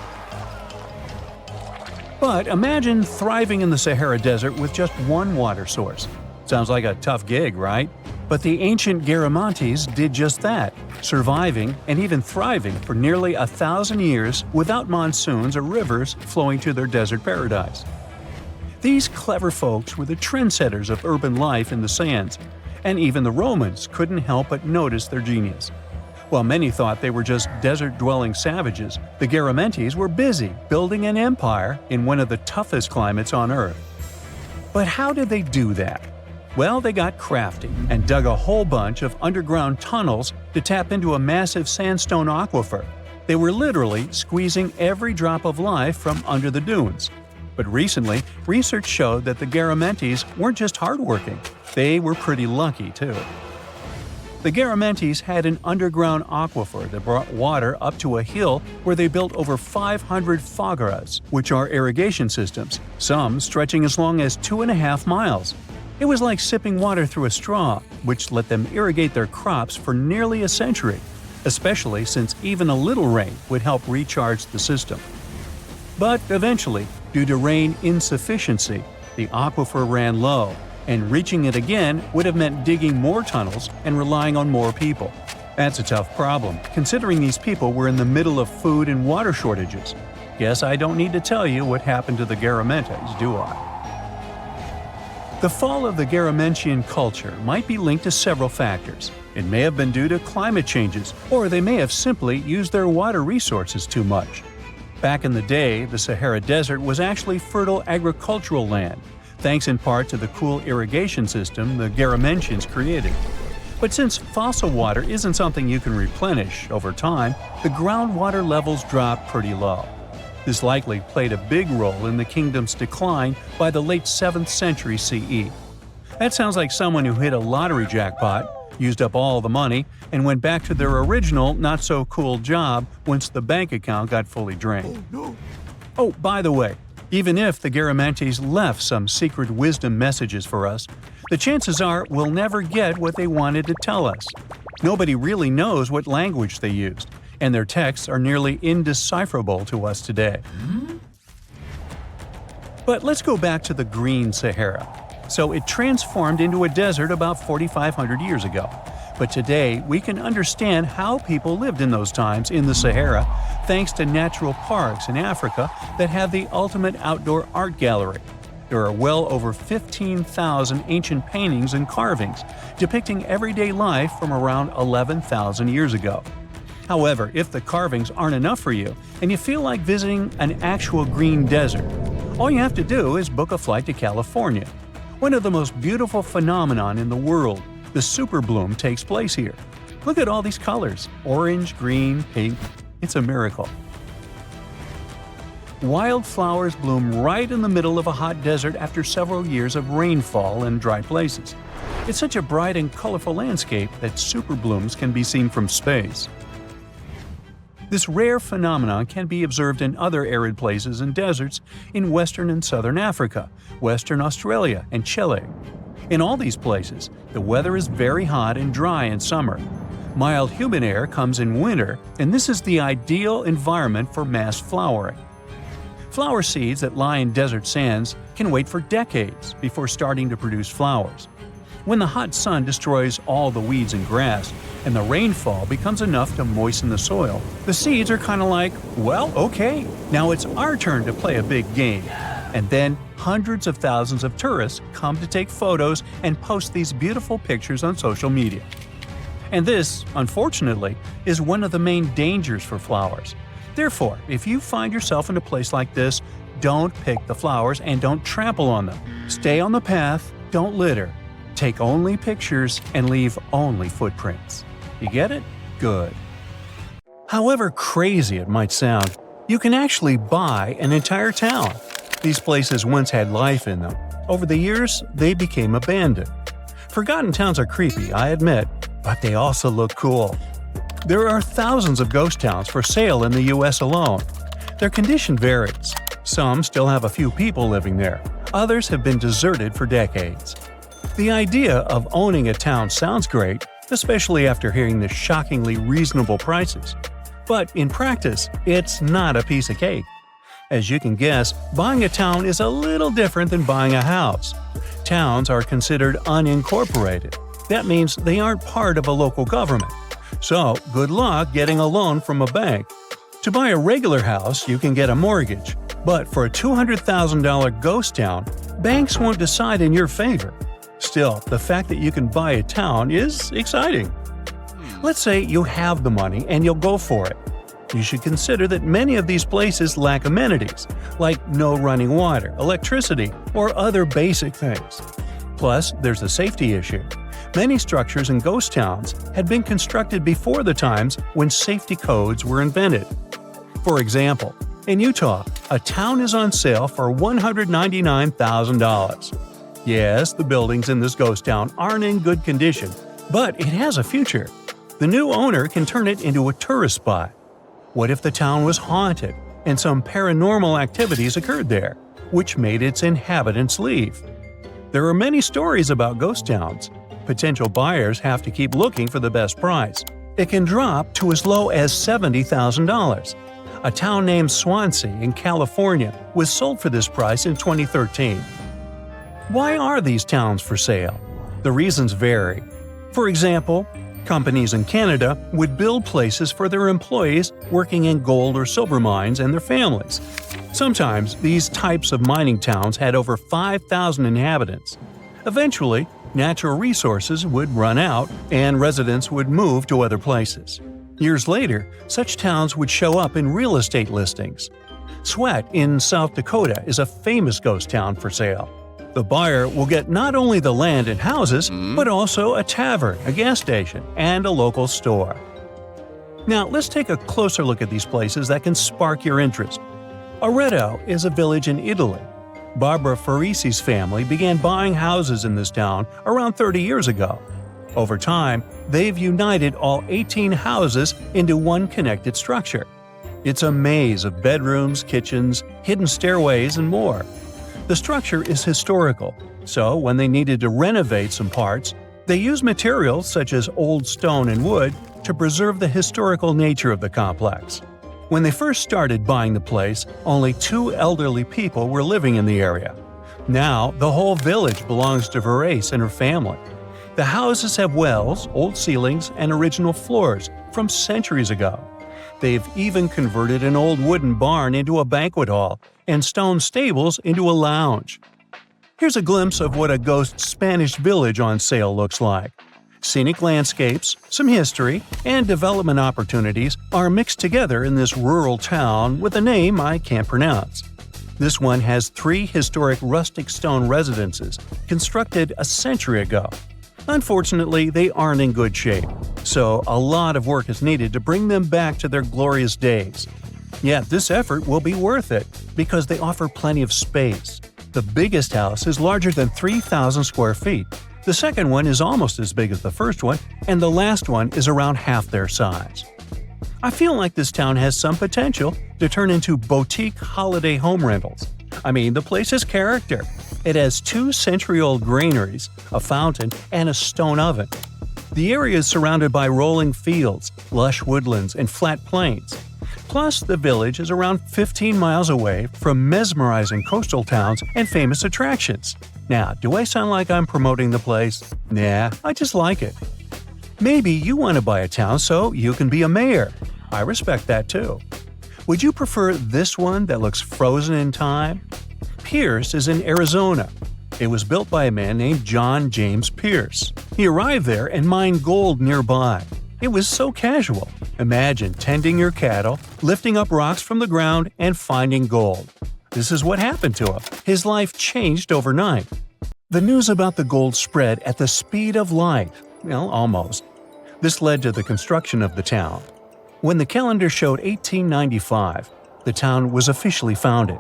But imagine thriving in the Sahara Desert with just one water source. Sounds like a tough gig, right? But the ancient Garamantes did just that, surviving and even thriving for nearly 1,000 years without monsoons or rivers flowing to their desert paradise. These clever folks were the trendsetters of urban life in the sands, and even the Romans couldn't help but notice their genius. While many thought they were just desert-dwelling savages, the Garamantes were busy building an empire in one of the toughest climates on Earth. But how did they do that? Well, they got crafty and dug a whole bunch of underground tunnels to tap into a massive sandstone aquifer. They were literally squeezing every drop of life from under the dunes. But recently, research showed that the Garamantes weren't just hardworking, they were pretty lucky too. The Garamantes had an underground aquifer that brought water up to a hill where they built over 500 fogaras, which are irrigation systems, some stretching as long as 2.5 miles. It was like sipping water through a straw, which let them irrigate their crops for nearly a century, especially since even a little rain would help recharge the system. But eventually, due to rain insufficiency, the aquifer ran low, and reaching it again would have meant digging more tunnels and relying on more people. That's a tough problem, considering these people were in the middle of food and water shortages. Guess I don't need to tell you what happened to the Garamantes, do I? The fall of the Garamentian culture might be linked to several factors. It may have been due to climate changes, or they may have simply used their water resources too much. Back in the day, the Sahara Desert was actually fertile agricultural land, thanks in part to the cool irrigation system the Garamentians created. But since fossil water isn't something you can replenish over time, the groundwater levels dropped pretty low. This likely played a big role in the kingdom's decline by the late 7th century CE. That sounds like someone who hit a lottery jackpot, used up all the money, and went back to their original not-so-cool job once the bank account got fully drained. Oh, by the way, even if the Garamantes left some secret wisdom messages for us, the chances are we'll never get what they wanted to tell us. Nobody really knows what language they used, and their texts are nearly indecipherable to us today. But let's go back to the Green Sahara. So it transformed into a desert about 4,500 years ago. But today, we can understand how people lived in those times in the Sahara thanks to natural parks in Africa that have the ultimate outdoor art gallery. There are well over 15,000 ancient paintings and carvings depicting everyday life from around 11,000 years ago. However, if the carvings aren't enough for you and you feel like visiting an actual green desert, all you have to do is book a flight to California. One of the most beautiful phenomenon in the world, the superbloom, takes place here. Look at all these colors – orange, green, pink. It's a miracle. Wildflowers bloom right in the middle of a hot desert after several years of rainfall in dry places. It's such a bright and colorful landscape that superblooms can be seen from space. This rare phenomenon can be observed in other arid places and deserts in western and southern Africa, western Australia, and Chile. In all these places, the weather is very hot and dry in summer. Mild humid air comes in winter, and this is the ideal environment for mass flowering. Flower seeds that lie in desert sands can wait for decades before starting to produce flowers. When the hot sun destroys all the weeds and grass, and the rainfall becomes enough to moisten the soil, the seeds are kind of like, well, okay, now it's our turn to play a big game. And then hundreds of thousands of tourists come to take photos and post these beautiful pictures on social media. And this, unfortunately, is one of the main dangers for flowers. Therefore, if you find yourself in a place like this, don't pick the flowers and don't trample on them. Stay on the path, don't litter. Take only pictures and leave only footprints. You get it? Good. However crazy it might sound, you can actually buy an entire town. These places once had life in them. Over the years, they became abandoned. Forgotten towns are creepy, I admit, but they also look cool. There are thousands of ghost towns for sale in the US alone. Their condition varies. Some still have a few people living there. Others have been deserted for decades. The idea of owning a town sounds great, especially after hearing the shockingly reasonable prices. But in practice, it's not a piece of cake. As you can guess, buying a town is a little different than buying a house. Towns are considered unincorporated. That means they aren't part of a local government. So, good luck getting a loan from a bank. To buy a regular house, you can get a mortgage. But for a $200,000 ghost town, banks won't decide in your favor. Still, the fact that you can buy a town is exciting. Let's say you have the money and you'll go for it. You should consider that many of these places lack amenities, like no running water, electricity, or other basic things. Plus, there's a safety issue. Many structures in ghost towns had been constructed before the times when safety codes were invented. For example, in Utah, a town is on sale for $199,000. Yes, the buildings in this ghost town aren't in good condition, but it has a future. The new owner can turn it into a tourist spot. What if the town was haunted and some paranormal activities occurred there, which made its inhabitants leave? There are many stories about ghost towns. Potential buyers have to keep looking for the best price. It can drop to as low as $70,000. A town named Swansea in California was sold for this price in 2013. Why are these towns for sale? The reasons vary. For example, companies in Canada would build places for their employees working in gold or silver mines and their families. Sometimes these types of mining towns had over 5,000 inhabitants. Eventually, natural resources would run out and residents would move to other places. Years later, such towns would show up in real estate listings. Sweat in South Dakota is a famous ghost town for sale. The buyer will get not only the land and houses, but also a tavern, a gas station, and a local store. Now, let's take a closer look at these places that can spark your interest. Arezzo is a village in Italy. Barbara Farisi's family began buying houses in this town around 30 years ago. Over time, they've united all 18 houses into one connected structure. It's a maze of bedrooms, kitchens, hidden stairways, and more. The structure is historical, so when they needed to renovate some parts, they used materials such as old stone and wood to preserve the historical nature of the complex. When they first started buying the place, only 2 elderly people were living in the area. Now, the whole village belongs to Verace and her family. The houses have wells, old ceilings, and original floors from centuries ago. They've even converted an old wooden barn into a banquet hall and stone stables into a lounge. Here's a glimpse of what a ghost Spanish village on sale looks like. Scenic landscapes, some history, and development opportunities are mixed together in this rural town with a name I can't pronounce. This one has 3 historic rustic stone residences constructed a century ago. Unfortunately, they aren't in good shape, so a lot of work is needed to bring them back to their glorious days. Yet this effort will be worth it because they offer plenty of space. The biggest house is larger than 3,000 square feet. The second one is almost as big as the first one, and the last one is around half their size. I feel like this town has some potential to turn into boutique holiday home rentals. I mean, the place has character. It has 2 century-old granaries, a fountain, and a stone oven. The area is surrounded by rolling fields, lush woodlands, and flat plains. Plus, the village is around 15 miles away from mesmerizing coastal towns and famous attractions. Now, do I sound like I'm promoting the place? Nah, I just like it. Maybe you want to buy a town so you can be a mayor. I respect that too. Would you prefer this one that looks frozen in time? Pierce is in Arizona. It was built by a man named John James Pierce. He arrived there and mined gold nearby. It was so casual. Imagine tending your cattle, lifting up rocks from the ground, and finding gold. This is what happened to him. His life changed overnight. The news about the gold spread at the speed of light. Well, almost. This led to the construction of the town. When the calendar showed 1895, the town was officially founded.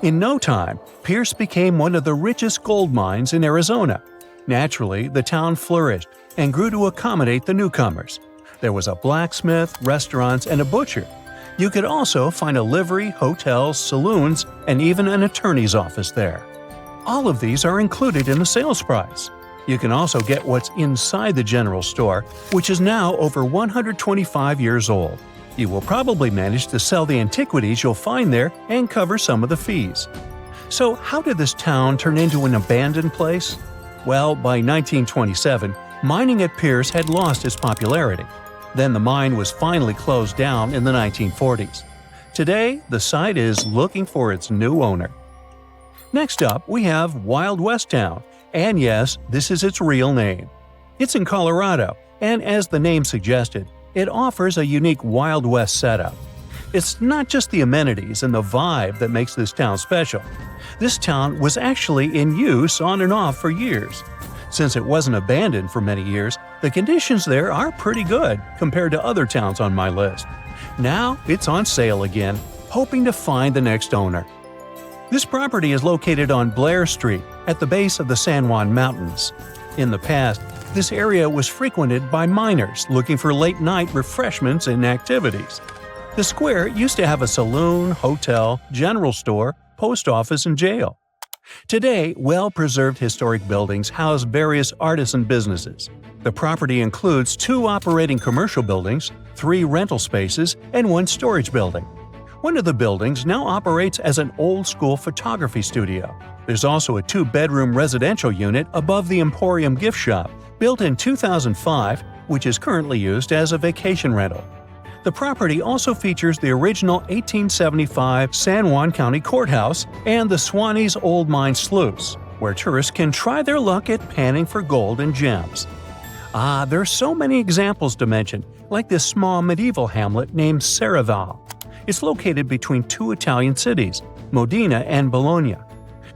In no time, Pierce became one of the richest gold mines in Arizona. Naturally, the town flourished and grew to accommodate the newcomers. There was a blacksmith, restaurants, and a butcher. You could also find a livery, hotels, saloons, and even an attorney's office there. All of these are included in the sales price. You can also get what's inside the general store, which is now over 125 years old. You will probably manage to sell the antiquities you'll find there and cover some of the fees. So how did this town turn into an abandoned place? Well, by 1927, mining at Pierce had lost its popularity. Then the mine was finally closed down in the 1940s. Today, the site is looking for its new owner. Next up, we have Wild West Town, and yes, this is its real name. It's in Colorado, and as the name suggested, it offers a unique Wild West setup. It's not just the amenities and the vibe that makes this town special. This town was actually in use on and off for years. Since it wasn't abandoned for many years, the conditions there are pretty good compared to other towns on my list. Now it's on sale again, hoping to find the next owner. This property is located on Blair Street at the base of the San Juan Mountains. In the past, this area was frequented by miners looking for late-night refreshments and activities. The square used to have a saloon, hotel, general store, post office, and jail. Today, well-preserved historic buildings house various artisan businesses. The property includes 2 operating commercial buildings, 3 rental spaces, and 1 storage building. One of the buildings now operates as an old-school photography studio. There's also a 2-bedroom residential unit above the Emporium gift shop, built in 2005, which is currently used as a vacation rental. The property also features the original 1875 San Juan County Courthouse and the Swanee's Old Mine Sluice, where tourists can try their luck at panning for gold and gems. There are so many examples to mention, like this small medieval hamlet named Serapium. It's located between 2 Italian cities, Modena and Bologna.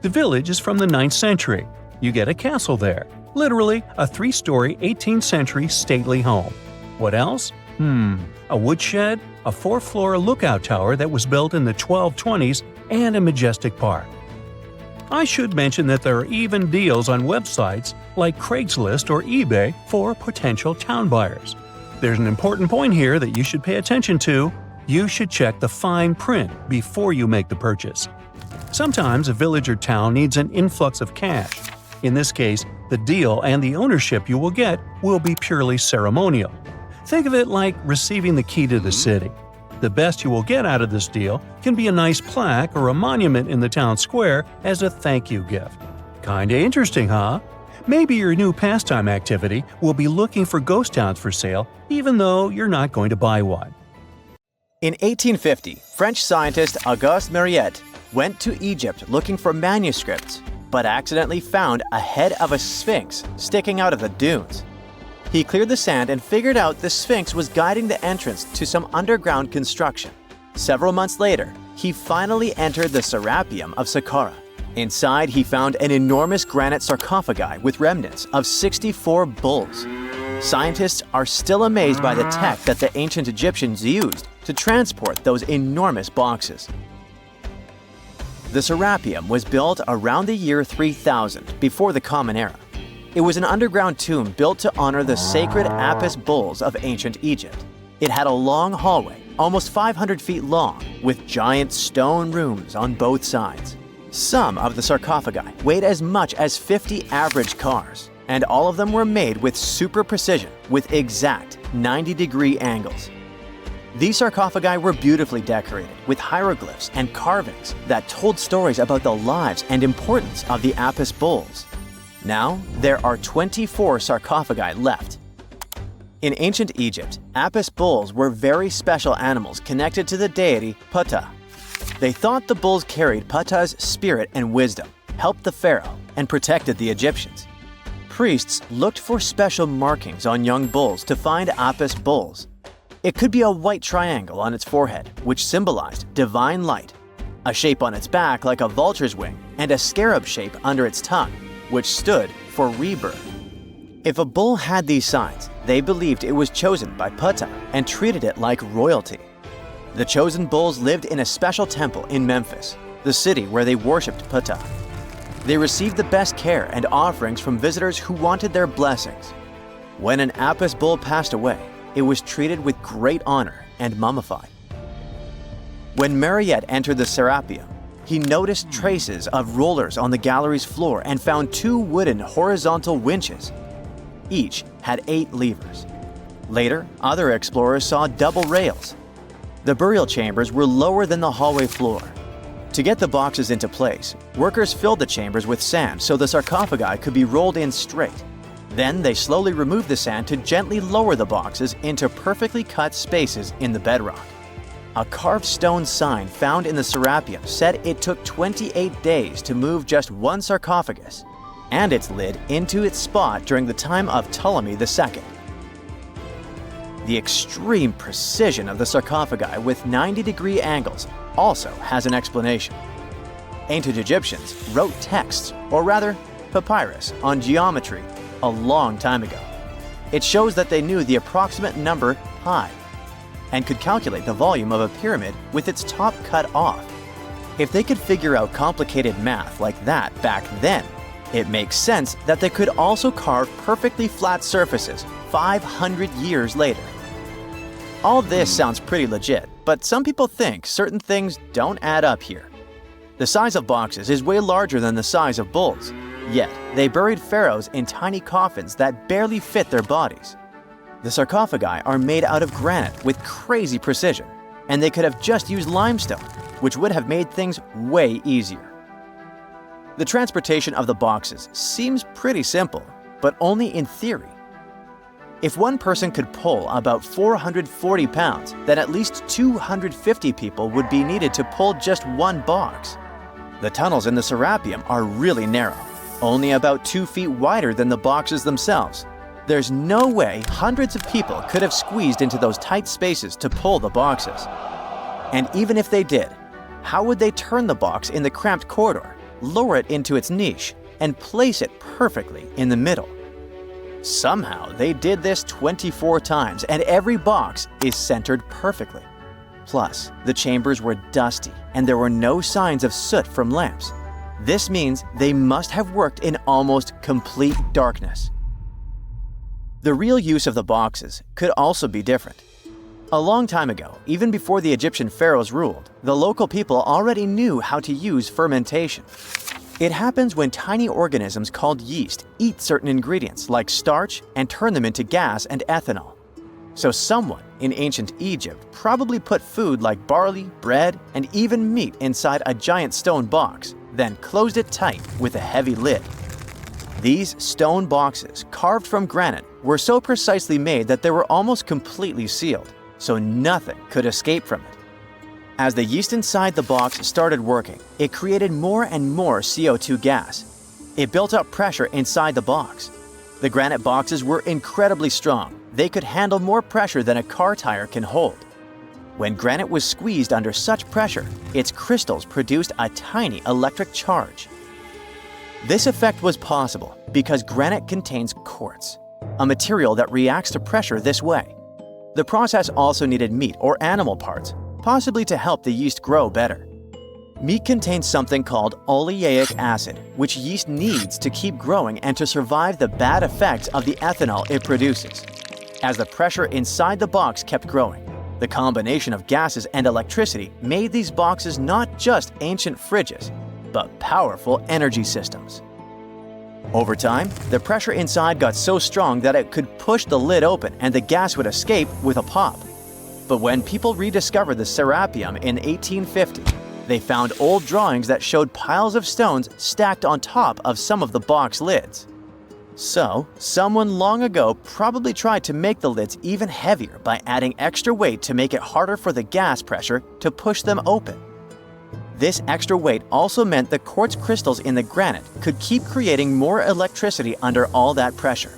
The village is from the 9th century. You get a castle there, literally a 3-story 18th century stately home. What else? A woodshed, a 4-floor lookout tower that was built in the 1220s, and a majestic park. I should mention that there are even deals on websites like Craigslist or eBay for potential town buyers. There's an important point here that you should pay attention to. You should check the fine print before you make the purchase. Sometimes a village or town needs an influx of cash. In this case, the deal and the ownership you will get will be purely ceremonial. Think of it like receiving the key to the city. The best you will get out of this deal can be a nice plaque or a monument in the town square as a thank you gift. Kinda interesting, huh? Maybe your new pastime activity will be looking for ghost towns for sale, even though you're not going to buy one. In 1850, French scientist Auguste Mariette went to Egypt looking for manuscripts, but accidentally found a head of a sphinx sticking out of the dunes. He cleared the sand and figured out the Sphinx was guiding the entrance to some underground construction. Several months later, he finally entered the Serapium of Saqqara. Inside, he found an enormous granite sarcophagi with remnants of 64 bulls. Scientists are still amazed by the tech that the ancient Egyptians used to transport those enormous boxes. The Serapium was built around the year 3000 before the Common Era. It was an underground tomb built to honor the sacred Apis bulls of ancient Egypt. It had a long hallway, almost 500 feet long, with giant stone rooms on both sides. Some of the sarcophagi weighed as much as 50 average cars, and all of them were made with super precision, with exact 90-degree angles. These sarcophagi were beautifully decorated with hieroglyphs and carvings that told stories about the lives and importance of the Apis bulls. Now, there are 24 sarcophagi left. In ancient Egypt, Apis bulls were very special animals connected to the deity Ptah. They thought the bulls carried Ptah's spirit and wisdom, helped the pharaoh, and protected the Egyptians. Priests looked for special markings on young bulls to find Apis bulls. It could be a white triangle on its forehead, which symbolized divine light, a shape on its back like a vulture's wing, and a scarab shape under its tongue, which stood for rebirth. If a bull had these signs, they believed it was chosen by Ptah and treated it like royalty. The chosen bulls lived in a special temple in Memphis, the city where they worshipped Ptah. They received the best care and offerings from visitors who wanted their blessings. When an Apis bull passed away, it was treated with great honor and mummified. When Mariette entered the Serapium, he noticed traces of rollers on the gallery's floor and found 2 wooden horizontal winches. Each had 8 levers. Later, other explorers saw double rails. The burial chambers were lower than the hallway floor. To get the boxes into place, workers filled the chambers with sand so the sarcophagi could be rolled in straight. Then they slowly removed the sand to gently lower the boxes into perfectly cut spaces in the bedrock. A carved stone sign found in the Serapium said it took 28 days to move just one sarcophagus and its lid into its spot during the time of Ptolemy II. The extreme precision of the sarcophagi with 90-degree angles also has an explanation. Ancient Egyptians wrote texts, or rather, papyrus, on geometry a long time ago. It shows that they knew the approximate number pi and could calculate the volume of a pyramid with its top cut off. If they could figure out complicated math like that back then, it makes sense that they could also carve perfectly flat surfaces 500 years later. All this sounds pretty legit, but some people think certain things don't add up here. The size of boxes is way larger than the size of bulls, yet they buried pharaohs in tiny coffins that barely fit their bodies. The sarcophagi are made out of granite with crazy precision, and they could have just used limestone, which would have made things way easier. The transportation of the boxes seems pretty simple, but only in theory. If one person could pull about 440 pounds, then at least 250 people would be needed to pull just one box. The tunnels in the Serapium are really narrow, only about 2 feet wider than the boxes themselves. There's no way hundreds of people could have squeezed into those tight spaces to pull the boxes. And even if they did, how would they turn the box in the cramped corridor, lower it into its niche, and place it perfectly in the middle? Somehow they did this 24 times, and every box is centered perfectly. Plus, the chambers were dusty, and there were no signs of soot from lamps. This means they must have worked in almost complete darkness. The real use of the boxes could also be different. A long time ago, even before the Egyptian pharaohs ruled, the local people already knew how to use fermentation. It happens when tiny organisms called yeast eat certain ingredients like starch and turn them into gas and ethanol. So someone in ancient Egypt probably put food like barley, bread, and even meat inside a giant stone box, then closed it tight with a heavy lid. These stone boxes, carved from granite, were so precisely made that they were almost completely sealed, so nothing could escape from it. As the yeast inside the box started working, it created more and more CO2 gas. It built up pressure inside the box. The granite boxes were incredibly strong. They could handle more pressure than a car tire can hold. When granite was squeezed under such pressure, its crystals produced a tiny electric charge. This effect was possible because granite contains quartz, a material that reacts to pressure this way. The process also needed meat or animal parts, possibly to help the yeast grow better. Meat contains something called oleic acid, which yeast needs to keep growing and to survive the bad effects of the ethanol it produces. As the pressure inside the box kept growing, the combination of gases and electricity made these boxes not just ancient fridges, but powerful energy systems. Over time, the pressure inside got so strong that it could push the lid open and the gas would escape with a pop. But when people rediscovered the Serapium in 1850, they found old drawings that showed piles of stones stacked on top of some of the box lids. So, someone long ago probably tried to make the lids even heavier by adding extra weight to make it harder for the gas pressure to push them open. This extra weight also meant the quartz crystals in the granite could keep creating more electricity under all that pressure.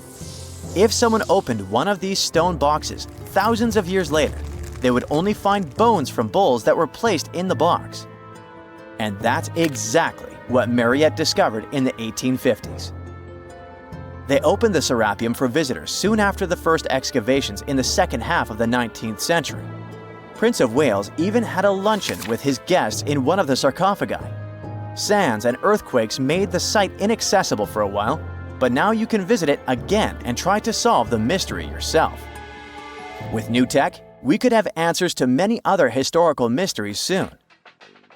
If someone opened one of these stone boxes thousands of years later, they would only find bones from bowls that were placed in the box. And that's exactly what Mariette discovered in the 1850s. They opened the Serapium for visitors soon after the first excavations in the second half of the 19th century. Prince of Wales even had a luncheon with his guests in one of the sarcophagi. Sands and earthquakes made the site inaccessible for a while, but now you can visit it again and try to solve the mystery yourself. With new tech, we could have answers to many other historical mysteries soon.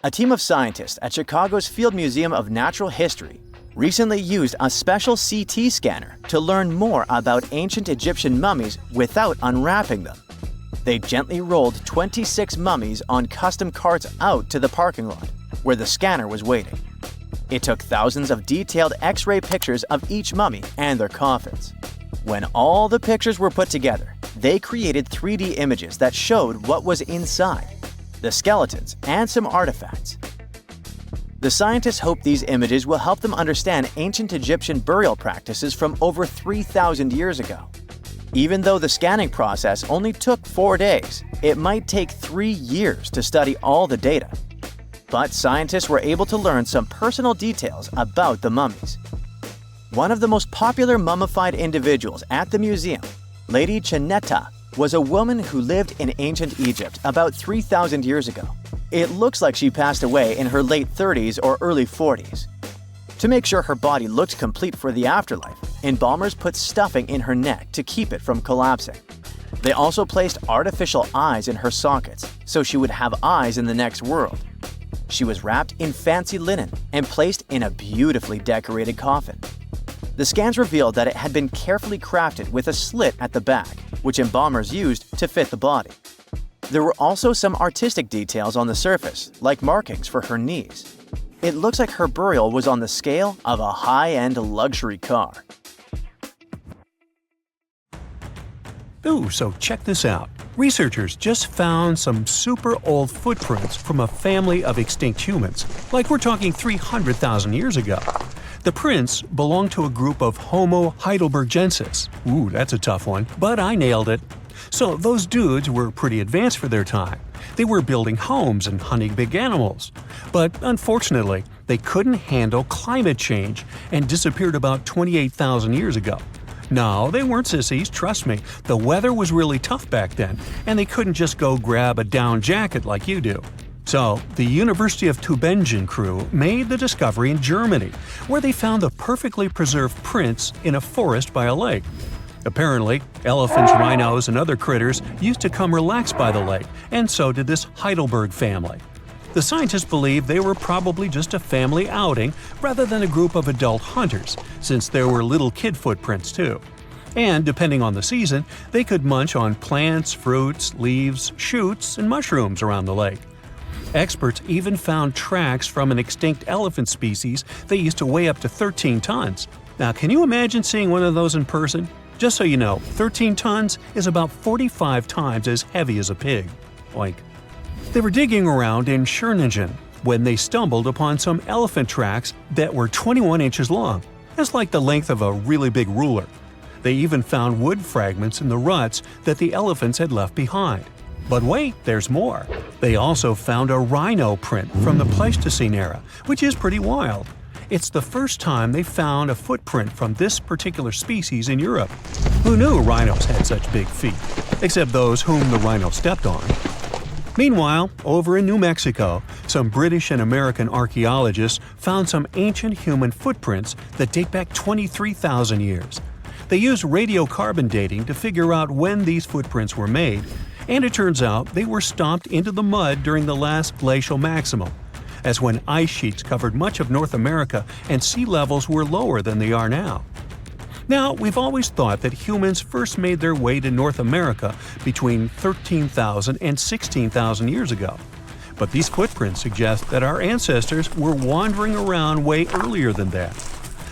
A team of scientists at Chicago's Field Museum of Natural History recently used a special CT scanner to learn more about ancient Egyptian mummies without unwrapping them. They gently rolled 26 mummies on custom carts out to the parking lot, where the scanner was waiting. It took thousands of detailed X-ray pictures of each mummy and their coffins. When all the pictures were put together, they created 3D images that showed what was inside, the skeletons, and some artifacts. The scientists hope these images will help them understand ancient Egyptian burial practices from over 3,000 years ago. Even though the scanning process only took 4 days, it might take 3 years to study all the data. But scientists were able to learn some personal details about the mummies. One of the most popular mummified individuals at the museum, Lady Cheneta, was a woman who lived in ancient Egypt about 3,000 years ago. It looks like she passed away in her late 30s or early 40s. To make sure her body looked complete for the afterlife, embalmers put stuffing in her neck to keep it from collapsing. They also placed artificial eyes in her sockets, so she would have eyes in the next world. She was wrapped in fancy linen and placed in a beautifully decorated coffin. The scans revealed that it had been carefully crafted with a slit at the back, which embalmers used to fit the body. There were also some artistic details on the surface, like markings for her knees. It looks like her burial was on the scale of a high-end luxury car. Ooh, so check this out. Researchers just found some super old footprints from a family of extinct humans, like we're talking 300,000 years ago. The prints belong to a group of Homo heidelbergensis. Ooh, that's a tough one, but I nailed it. So those dudes were pretty advanced for their time. They were building homes and hunting big animals. But unfortunately, they couldn't handle climate change and disappeared about 28,000 years ago. No, they weren't sissies, trust me. The weather was really tough back then, and they couldn't just go grab a down jacket like you do. So, the University of Tübingen crew made the discovery in Germany, where they found the perfectly preserved prints in a forest by a lake. Apparently, elephants, rhinos, and other critters used to come relax by the lake, and so did this Heidelberg family. The scientists believe they were probably just a family outing rather than a group of adult hunters, since there were little kid footprints too. And depending on the season, they could munch on plants, fruits, leaves, shoots, and mushrooms around the lake. Experts even found tracks from an extinct elephant species that used to weigh up to 13 tons. Now, can you imagine seeing one of those in person? Just so you know, 13 tons is about 45 times as heavy as a pig. Oink. They were digging around in Stonehenge when they stumbled upon some elephant tracks that were 21 inches long. That's like the length of a really big ruler. They even found wood fragments in the ruts that the elephants had left behind. But wait, there's more. They also found a rhino print from the Pleistocene era, which is pretty wild. It's the first time they found a footprint from this particular species in Europe. Who knew rhinos had such big feet? Except those whom the rhino stepped on. Meanwhile, over in New Mexico, some British and American archaeologists found some ancient human footprints that date back 23,000 years. They used radiocarbon dating to figure out when these footprints were made, and it turns out they were stomped into the mud during the last glacial maximum. That's when ice sheets covered much of North America and sea levels were lower than they are now. Now, we've always thought that humans first made their way to North America between 13,000 and 16,000 years ago. But these footprints suggest that our ancestors were wandering around way earlier than that.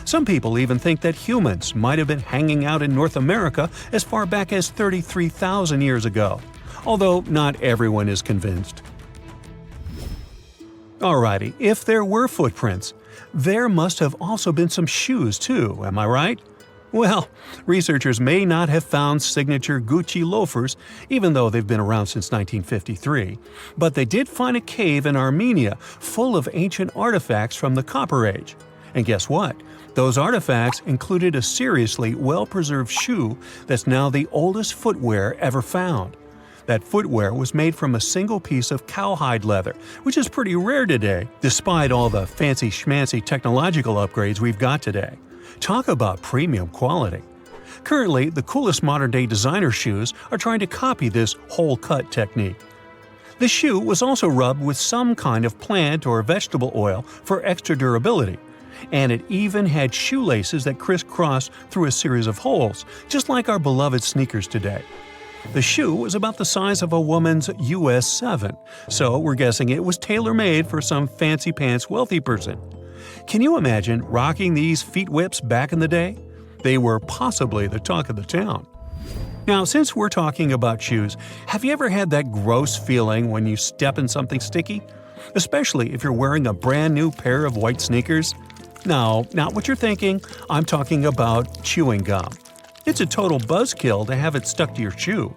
Some people even think that humans might have been hanging out in North America as far back as 33,000 years ago, although not everyone is convinced. Alrighty, if there were footprints, there must have also been some shoes too, am I right? Well, researchers may not have found signature Gucci loafers, even though they've been around since 1953, but they did find a cave in Armenia full of ancient artifacts from the Copper Age. And guess what? Those artifacts included a seriously well-preserved shoe that's now the oldest footwear ever found. That footwear was made from a single piece of cowhide leather, which is pretty rare today, despite all the fancy schmancy technological upgrades we've got today. Talk about premium quality. Currently, the coolest modern-day designer shoes are trying to copy this hole-cut technique. The shoe was also rubbed with some kind of plant or vegetable oil for extra durability, and it even had shoelaces that crisscrossed through a series of holes, just like our beloved sneakers today. The shoe was about the size of a woman's US 7, so we're guessing it was tailor-made for some fancy-pants wealthy person. Can you imagine rocking these feet whips back in the day? They were possibly the talk of the town. Now, since we're talking about shoes, have you ever had that gross feeling when you step in something sticky? Especially if you're wearing a brand new pair of white sneakers? No, not what you're thinking. I'm talking about chewing gum. It's a total buzzkill to have it stuck to your shoe.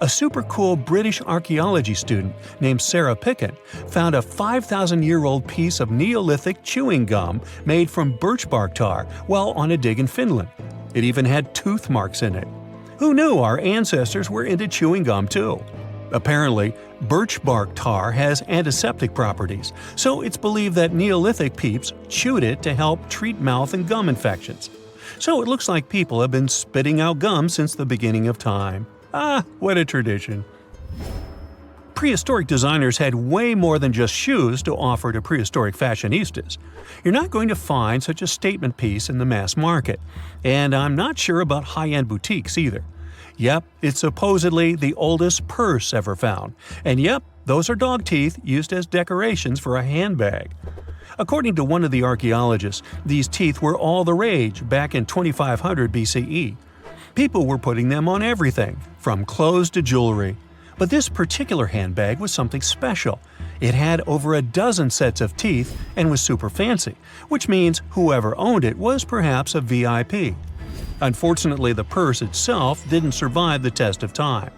A super cool British archaeology student named Serapium found a 5,000-year-old piece of Neolithic chewing gum made from birch bark tar while on a dig in Finland. It even had tooth marks in it. Who knew our ancestors were into chewing gum too? Apparently, birch bark tar has antiseptic properties, so it's believed that Neolithic peeps chewed it to help treat mouth and gum infections. So it looks like people have been spitting out gum since the beginning of time. Ah, what a tradition. Prehistoric designers had way more than just shoes to offer to prehistoric fashionistas. You're not going to find such a statement piece in the mass market, and I'm not sure about high-end boutiques either. Yep, it's supposedly the oldest purse ever found, and yep, those are dog teeth used as decorations for a handbag. According to one of the archaeologists, these teeth were all the rage back in 2500 BCE. People were putting them on everything, from clothes to jewelry. But this particular handbag was something special. It had over a dozen sets of teeth and was super fancy, which means whoever owned it was perhaps a VIP. Unfortunately, the purse itself didn't survive the test of time.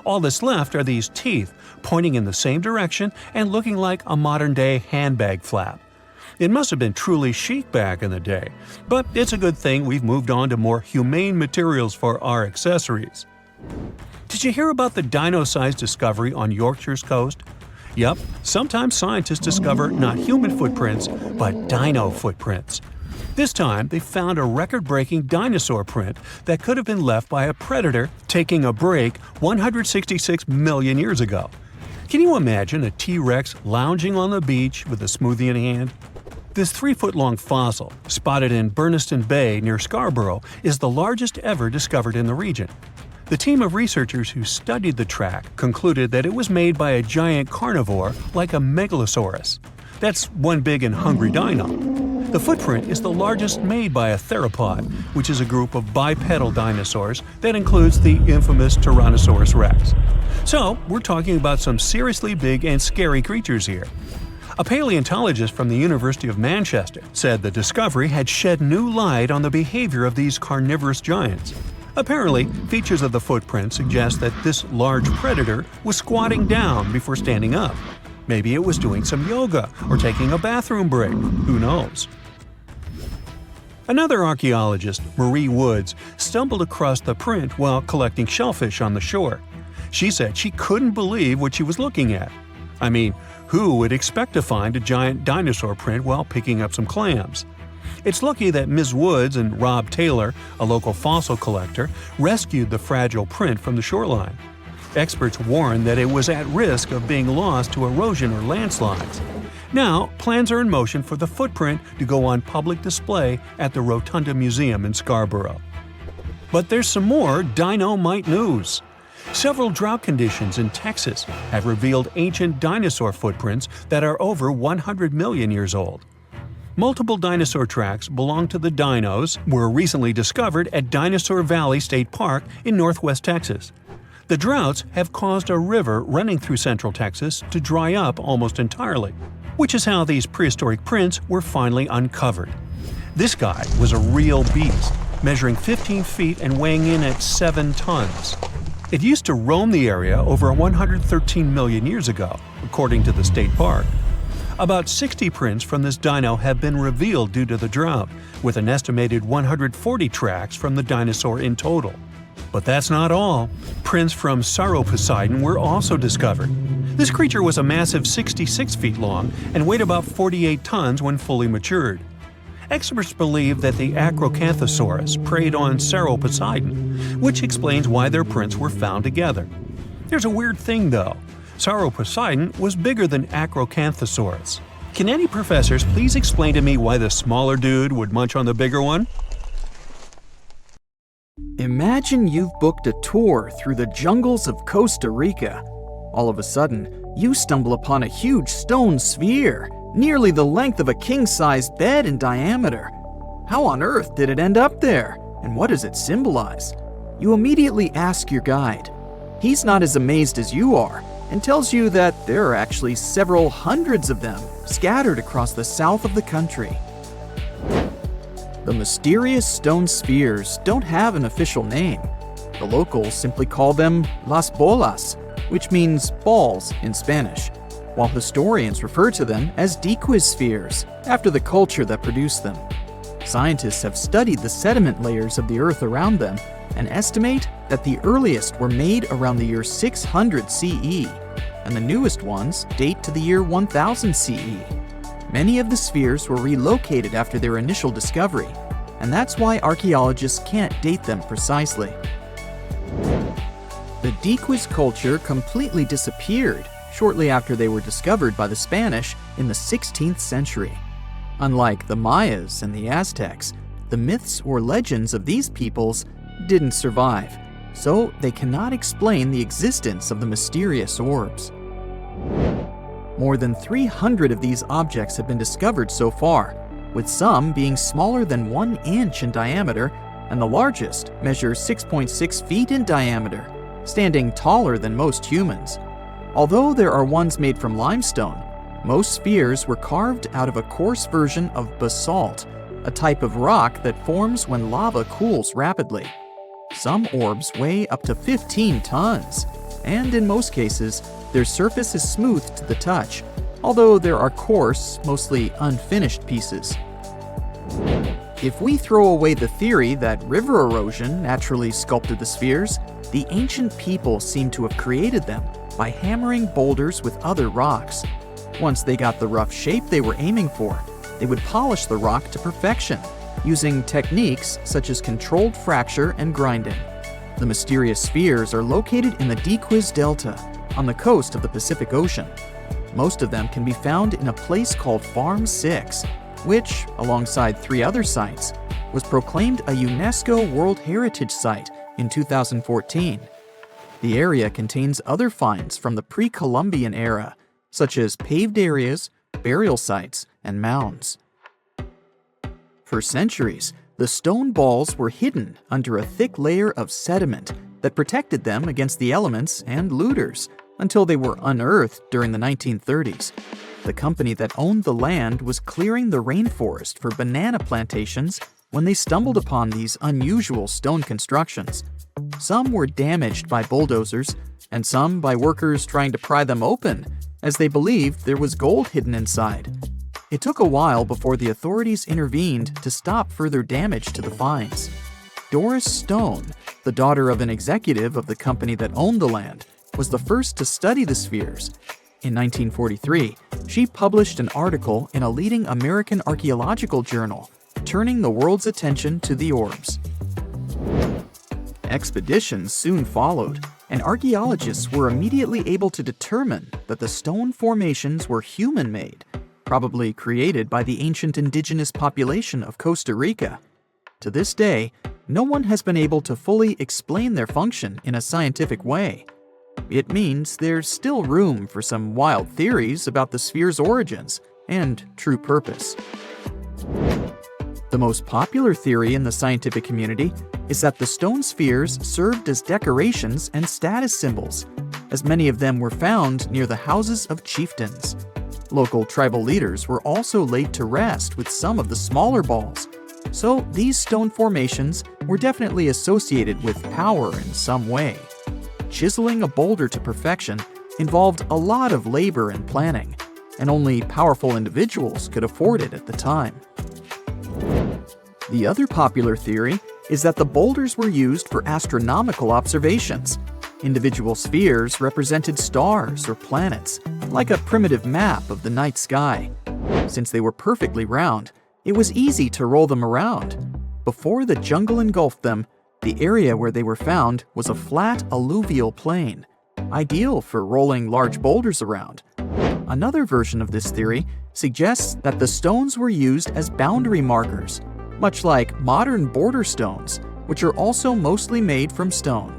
All that's left are these teeth, pointing in the same direction and looking like a modern-day handbag flap. It must have been truly chic back in the day, but it's a good thing we've moved on to more humane materials for our accessories. Did you hear about the dino-sized discovery on Yorkshire's coast? Yep, sometimes scientists discover not human footprints, but dino footprints. This time, they found a record-breaking dinosaur print that could have been left by a predator taking a break 166 million years ago. Can you imagine a T-Rex lounging on the beach with a smoothie in hand? This 3-foot-long fossil, spotted in Burniston Bay near Scarborough, is the largest ever discovered in the region. The team of researchers who studied the track concluded that it was made by a giant carnivore like a megalosaurus. That's one big and hungry dino. The footprint is the largest made by a theropod, which is a group of bipedal dinosaurs that includes the infamous Tyrannosaurus rex. So, we're talking about some seriously big and scary creatures here. A paleontologist from the University of Manchester said the discovery had shed new light on the behavior of these carnivorous giants. Apparently, features of the footprint suggest that this large predator was squatting down before standing up. Maybe it was doing some yoga or taking a bathroom break. Who knows? Another archaeologist, Marie Woods, stumbled across the print while collecting shellfish on the shore. She said she couldn't believe what she was looking at. I mean, who would expect to find a giant dinosaur print while picking up some clams? It's lucky that Ms. Woods and Rob Taylor, a local fossil collector, rescued the fragile print from the shoreline. Experts warned that it was at risk of being lost to erosion or landslides. Now, plans are in motion for the footprint to go on public display at the Rotunda Museum in Scarborough. But there's some more dino-mite news. Several drought conditions in Texas have revealed ancient dinosaur footprints that are over 100 million years old. Multiple dinosaur tracks belong to the dinos were recently discovered at Dinosaur Valley State Park in northwest Texas. The droughts have caused a river running through central Texas to dry up almost entirely, which is how these prehistoric prints were finally uncovered. This guy was a real beast, measuring 15 feet and weighing in at 7 tons. It used to roam the area over 113 million years ago, according to the state park. About 60 prints from this dino have been revealed due to the drought, with an estimated 140 tracks from the dinosaur in total. But that's not all. Prints from Serapium were also discovered. This creature was a massive 66 feet long and weighed about 48 tons when fully matured. Experts believe that the Acrocanthosaurus preyed on Serapium, which explains why their prints were found together. There's a weird thing though. Serapium was bigger than Acrocanthosaurus. Can any professors please explain to me why the smaller dude would munch on the bigger one? Imagine you've booked a tour through the jungles of Costa Rica. All of a sudden, you stumble upon a huge stone sphere, nearly the length of a king-sized bed in diameter. How on earth did it end up there? And what does it symbolize? You immediately ask your guide. He's not as amazed as you are, and tells you that there are actually several hundreds of them scattered across the south of the country. The mysterious stone spheres don't have an official name. The locals simply call them las bolas, which means balls in Spanish, while historians refer to them as diquis spheres, after the culture that produced them. Scientists have studied the sediment layers of the earth around them and estimate that the earliest were made around the year 600 CE, and the newest ones date to the year 1000 CE. Many of the spheres were relocated after their initial discovery, and that's why archaeologists can't date them precisely. The diquis culture completely disappeared shortly after they were discovered by the Spanish in the 16th century. Unlike the Mayas and the Aztecs, the myths or legends of these peoples didn't survive, so they cannot explain the existence of the mysterious orbs. More than 300 of these objects have been discovered so far, with some being smaller than 1 inch in diameter, and the largest measures 6.6 feet in diameter, standing taller than most humans. Although there are ones made from limestone, most spheres were carved out of a coarse version of basalt, a type of rock that forms when lava cools rapidly. Some orbs weigh up to 15 tons, and in most cases, their surface is smooth to the touch, although there are coarse, mostly unfinished pieces. If we throw away the theory that river erosion naturally sculpted the spheres, the ancient people seem to have created them, by hammering boulders with other rocks. Once they got the rough shape they were aiming for, they would polish the rock to perfection, using techniques such as controlled fracture and grinding. The mysterious spheres are located in the Dequiz Delta, on the coast of the Pacific Ocean. Most of them can be found in a place called Farm 6, which, alongside 3 other sites, was proclaimed a UNESCO World Heritage Site in 2014. The area contains other finds from the pre-Columbian era, such as paved areas, burial sites, and mounds. For centuries, the stone balls were hidden under a thick layer of sediment that protected them against the elements and looters until they were unearthed during the 1930s. The company that owned the land was clearing the rainforest for banana plantations when they stumbled upon these unusual stone constructions. Some were damaged by bulldozers, and some by workers trying to pry them open, as they believed there was gold hidden inside. It took a while before the authorities intervened to stop further damage to the finds. Doris Stone, the daughter of an executive of the company that owned the land, was the first to study the spheres. In 1943, she published an article in a leading American archaeological journal, turning the world's attention to the orbs. Expeditions soon followed, and archaeologists were immediately able to determine that the stone formations were human-made, probably created by the ancient indigenous population of Costa Rica. To this day, no one has been able to fully explain their function in a scientific way. It means there's still room for some wild theories about the sphere's origins and true purpose. The most popular theory in the scientific community is that the stone spheres served as decorations and status symbols, as many of them were found near the houses of chieftains. Local tribal leaders were also laid to rest with some of the smaller balls, so these stone formations were definitely associated with power in some way. Chiseling a boulder to perfection involved a lot of labor and planning, and only powerful individuals could afford it at the time. The other popular theory is that the boulders were used for astronomical observations. Individual spheres represented stars or planets, like a primitive map of the night sky. Since they were perfectly round, it was easy to roll them around. Before the jungle engulfed them, the area where they were found was a flat alluvial plain, ideal for rolling large boulders around. Another version of this theory suggests that the stones were used as boundary markers, much like modern border stones, which are also mostly made from stone.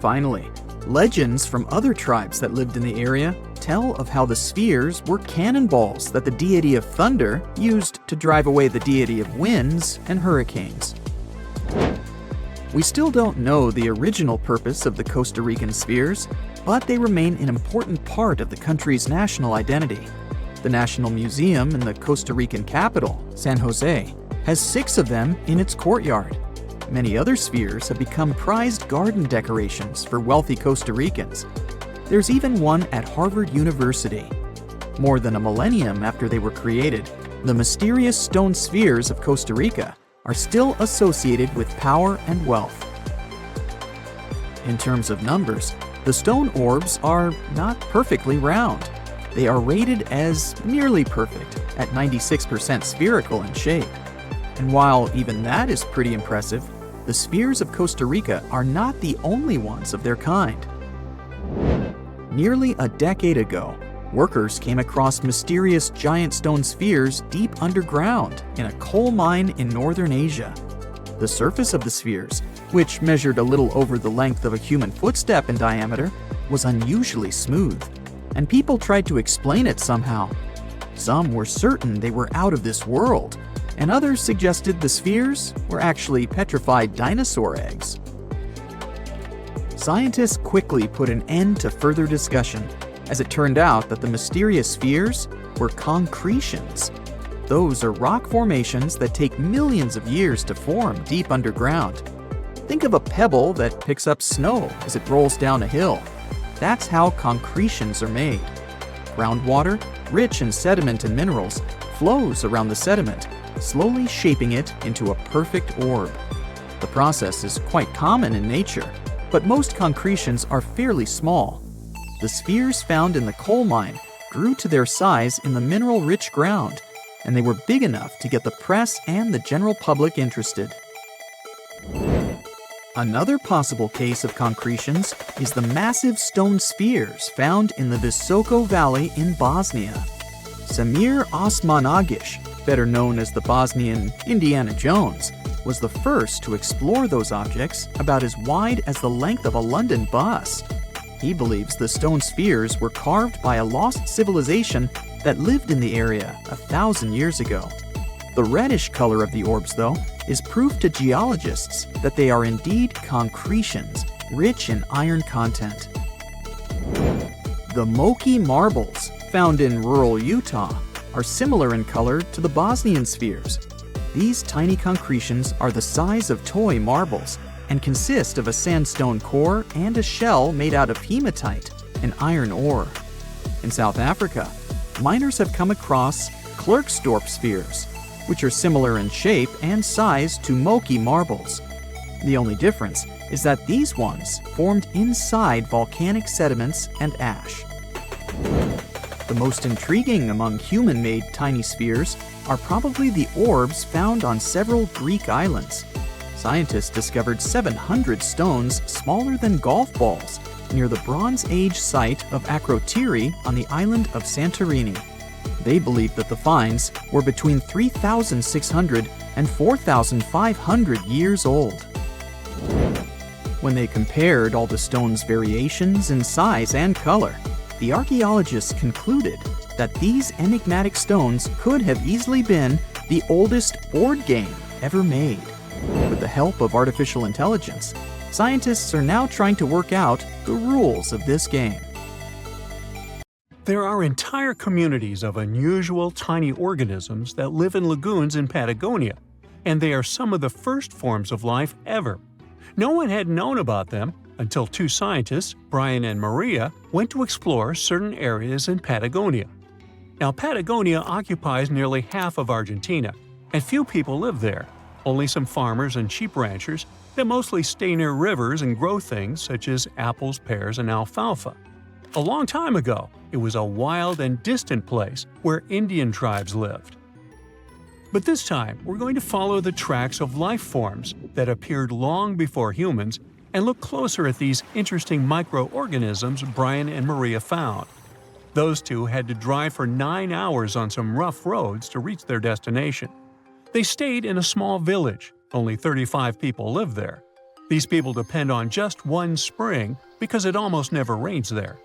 Finally, legends from other tribes that lived in the area tell of how the spheres were cannonballs that the deity of thunder used to drive away the deity of winds and hurricanes. We still don't know the original purpose of the Costa Rican spheres, but they remain an important part of the country's national identity. The National Museum in the Costa Rican capital, San Jose, has 6 of them in its courtyard. Many other spheres have become prized garden decorations for wealthy Costa Ricans. There's even one at Harvard University. More than a millennium after they were created, the mysterious stone spheres of Costa Rica are still associated with power and wealth. In terms of numbers, the stone orbs are not perfectly round. They are rated as nearly perfect, at 96% spherical in shape. And while even that is pretty impressive, the spheres of Costa Rica are not the only ones of their kind. Nearly a decade ago, workers came across mysterious giant stone spheres deep underground in a coal mine in northern Asia. The surface of the spheres, which measured a little over the length of a human footstep in diameter, was unusually smooth, and people tried to explain it somehow. Some were certain they were out of this world, and others suggested the spheres were actually petrified dinosaur eggs. Scientists quickly put an end to further discussion, as it turned out that the mysterious spheres were concretions. Those are rock formations that take millions of years to form deep underground. Think of a pebble that picks up snow as it rolls down a hill. That's how concretions are made. Groundwater, rich in sediment and minerals, flows around the sediment, slowly shaping it into a perfect orb. The process is quite common in nature, but most concretions are fairly small. The spheres found in the coal mine grew to their size in the mineral-rich ground, and they were big enough to get the press and the general public interested. Another possible case of concretions is the massive stone spheres found in the Visoko Valley in Bosnia. Samir Osmanagic, better known as the Bosnian Indiana Jones, was the first to explore those objects about as wide as the length of a London bus. He believes the stone spheres were carved by a lost civilization that lived in the area 1,000 years ago. The reddish color of the orbs, though, is proof to geologists that they are indeed concretions, rich in iron content. The Moki marbles, found in rural Utah, are similar in color to the Bosnian spheres. These tiny concretions are the size of toy marbles and consist of a sandstone core and a shell made out of hematite, an iron ore. In South Africa, miners have come across Klerksdorp spheres, which are similar in shape and size to Moki marbles. The only difference is that these ones formed inside volcanic sediments and ash. The most intriguing among human-made tiny spheres are probably the orbs found on several Greek islands. Scientists discovered 700 stones smaller than golf balls near the Bronze Age site of Akrotiri on the island of Santorini. They believe that the finds were between 3,600 and 4,500 years old. When they compared all the stones' variations in size and color, the archaeologists concluded that these enigmatic stones could have easily been the oldest board game ever made. With the help of artificial intelligence, scientists are now trying to work out the rules of this game. There are entire communities of unusual tiny organisms that live in lagoons in Patagonia, and they are some of the first forms of life ever. No one had known about them until two scientists, Brian and Maria, went to explore certain areas in Patagonia. Now, Patagonia occupies nearly half of Argentina, and few people live there. Only some farmers and sheep ranchers that mostly stay near rivers and grow things such as apples, pears, and alfalfa. A long time ago, it was a wild and distant place where Indian tribes lived. But this time, we're going to follow the tracks of life forms that appeared long before humans and look closer at these interesting microorganisms Brian and Maria found. Those two had to drive for 9 hours on some rough roads to reach their destination. They stayed in a small village. Only 35 people live there. These people depend on just one spring because it almost never rains there.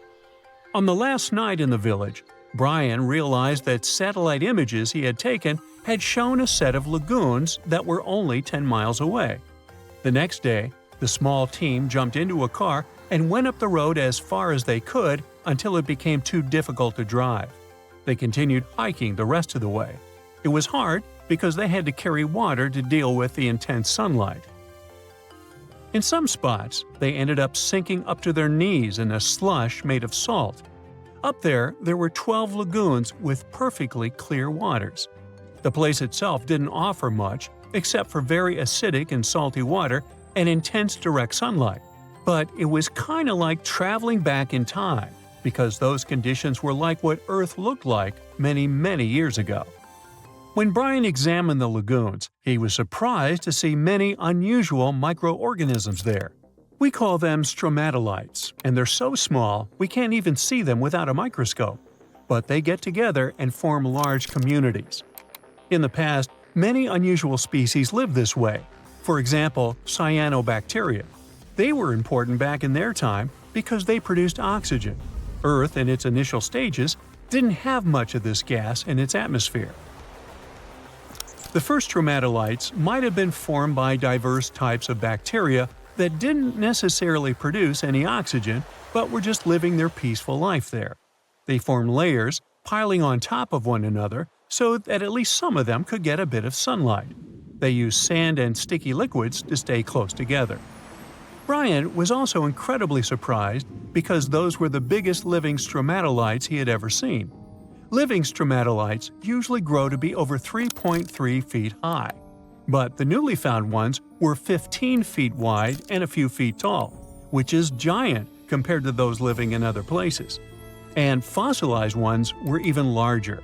On the last night in the village, Brian realized that satellite images he had taken had shown a set of lagoons that were only 10 miles away. The next day, the small team jumped into a car and went up the road as far as they could until it became too difficult to drive. They continued hiking the rest of the way. It was hard because they had to carry water to deal with the intense sunlight. In some spots, they ended up sinking up to their knees in a slush made of salt. Up there were 12 lagoons with perfectly clear waters. The place itself didn't offer much except for very acidic and salty water and intense direct sunlight. But it was kind of like traveling back in time, because those conditions were like what Earth looked like many, many years ago. When Brian examined the lagoons, he was surprised to see many unusual microorganisms there. We call them stromatolites, and they're so small we can't even see them without a microscope. But they get together and form large communities. In the past, many unusual species lived this way. For example, cyanobacteria. They were important back in their time because they produced oxygen. Earth, in its initial stages, didn't have much of this gas in its atmosphere. The first stromatolites might have been formed by diverse types of bacteria that didn't necessarily produce any oxygen, but were just living their peaceful life there. They formed layers, piling on top of one another, so that at least some of them could get a bit of sunlight. They used sand and sticky liquids to stay close together. Brian was also incredibly surprised because those were the biggest living stromatolites he had ever seen. Living stromatolites usually grow to be over 3.3 feet high, but the newly found ones were 15 feet wide and a few feet tall, which is giant compared to those living in other places. And fossilized ones were even larger.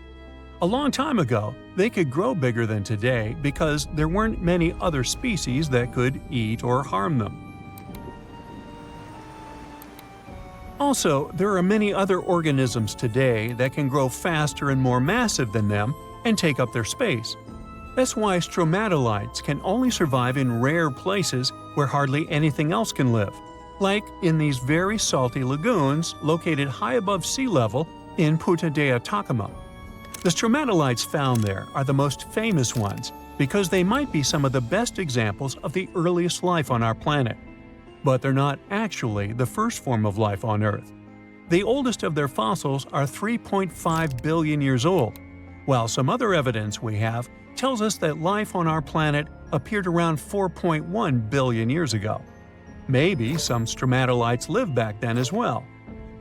A long time ago, they could grow bigger than today because there weren't many other species that could eat or harm them. Also, there are many other organisms today that can grow faster and more massive than them and take up their space. That's why stromatolites can only survive in rare places where hardly anything else can live, like in these very salty lagoons located high above sea level in Punta de Atacama. The stromatolites found there are the most famous ones because they might be some of the best examples of the earliest life on our planet. But they're not actually the first form of life on Earth. The oldest of their fossils are 3.5 billion years old, while some other evidence we have tells us that life on our planet appeared around 4.1 billion years ago. Maybe some stromatolites lived back then as well.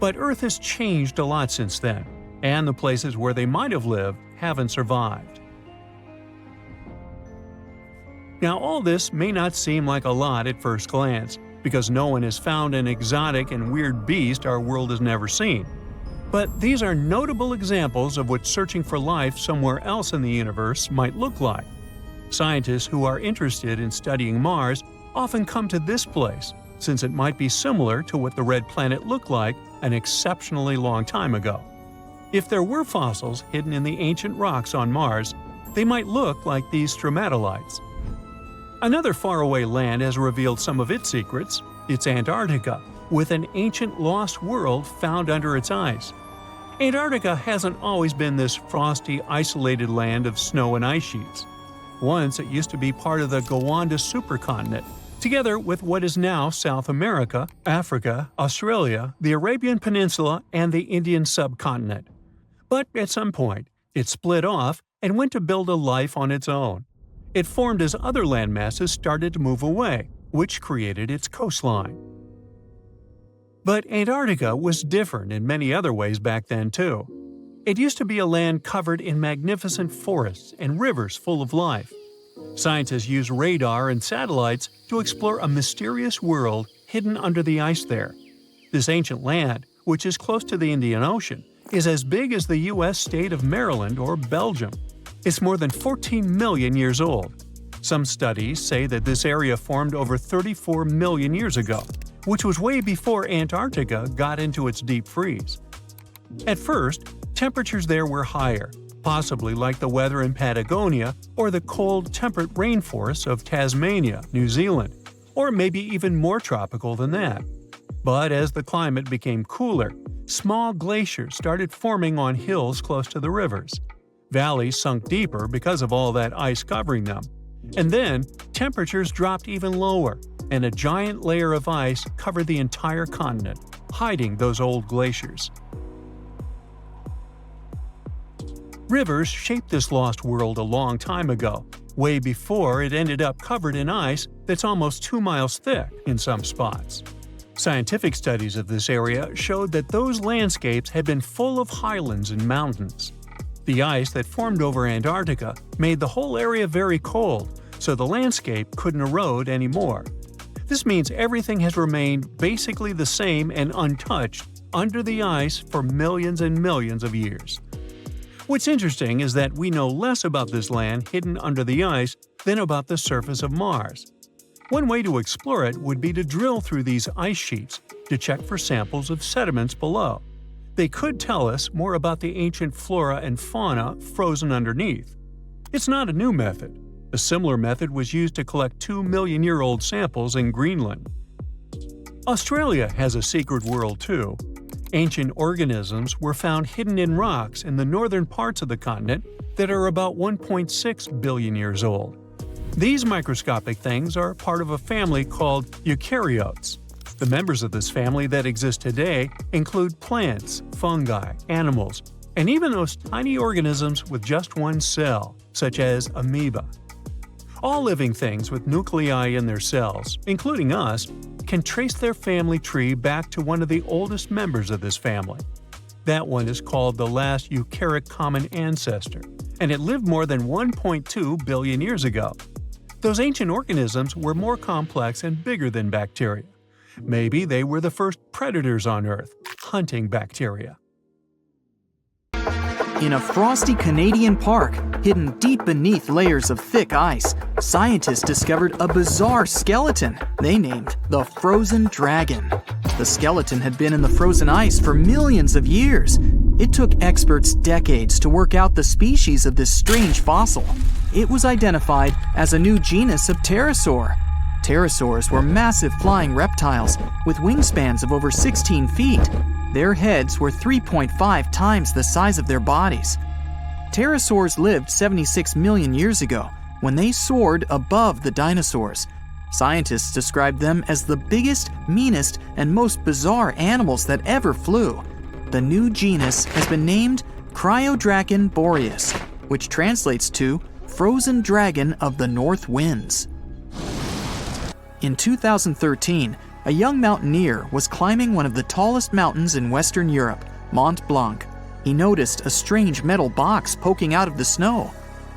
But Earth has changed a lot since then, and the places where they might have lived haven't survived. Now, all this may not seem like a lot at first glance, because no one has found an exotic and weird beast our world has never seen. But these are notable examples of what searching for life somewhere else in the universe might look like. Scientists who are interested in studying Mars often come to this place, since it might be similar to what the red planet looked like an exceptionally long time ago. If there were fossils hidden in the ancient rocks on Mars, they might look like these stromatolites. Another faraway land has revealed some of its secrets. It's Antarctica, with an ancient lost world found under its ice. Antarctica hasn't always been this frosty, isolated land of snow and ice sheets. Once it used to be part of the Gondwana supercontinent, together with what is now South America, Africa, Australia, the Arabian Peninsula, and the Indian subcontinent. But at some point, it split off and went to build a life on its own. It formed as other landmasses started to move away, which created its coastline. But Antarctica was different in many other ways back then too. It used to be a land covered in magnificent forests and rivers full of life. Scientists use radar and satellites to explore a mysterious world hidden under the ice there. This ancient land, which is close to the Indian Ocean, is as big as the U.S. state of Maryland or Belgium. It's more than 14 million years old. Some studies say that this area formed over 34 million years ago, which was way before Antarctica got into its deep freeze. At first, temperatures there were higher, possibly like the weather in Patagonia or the cold, temperate rainforests of Tasmania, New Zealand, or maybe even more tropical than that. But as the climate became cooler, small glaciers started forming on hills close to the rivers. Valleys sunk deeper because of all that ice covering them. And then, temperatures dropped even lower, and a giant layer of ice covered the entire continent, hiding those old glaciers. Rivers shaped this lost world a long time ago, way before it ended up covered in ice that's almost 2 miles thick in some spots. Scientific studies of this area showed that those landscapes had been full of highlands and mountains. The ice that formed over Antarctica made the whole area very cold, so the landscape couldn't erode anymore. This means everything has remained basically the same and untouched under the ice for millions and millions of years. What's interesting is that we know less about this land hidden under the ice than about the surface of Mars. One way to explore it would be to drill through these ice sheets to check for samples of sediments below. They could tell us more about the ancient flora and fauna frozen underneath. It's not a new method. A similar method was used to collect 2-million-year-old samples in Greenland. Australia has a secret world too. Ancient organisms were found hidden in rocks in the northern parts of the continent that are about 1.6 billion years old. These microscopic things are part of a family called eukaryotes. The members of this family that exist today include plants, fungi, animals, and even those tiny organisms with just one cell, such as amoeba. All living things with nuclei in their cells, including us, can trace their family tree back to one of the oldest members of this family. That one is called the last eukaryotic common ancestor, and it lived more than 1.2 billion years ago. Those ancient organisms were more complex and bigger than bacteria. Maybe they were the first predators on Earth, hunting bacteria. In a frosty Canadian park, hidden deep beneath layers of thick ice, scientists discovered a bizarre skeleton they named the Frozen Dragon. The skeleton had been in the frozen ice for millions of years. It took experts decades to work out the species of this strange fossil. It was identified as a new genus of pterosaur. Pterosaurs were massive flying reptiles with wingspans of over 16 feet. Their heads were 3.5 times the size of their bodies. Pterosaurs lived 76 million years ago when they soared above the dinosaurs. Scientists described them as the biggest, meanest, and most bizarre animals that ever flew. The new genus has been named Cryodragon boreas, which translates to Frozen Dragon of the North Winds. In 2013, a young mountaineer was climbing one of the tallest mountains in Western Europe, Mont Blanc. He noticed a strange metal box poking out of the snow.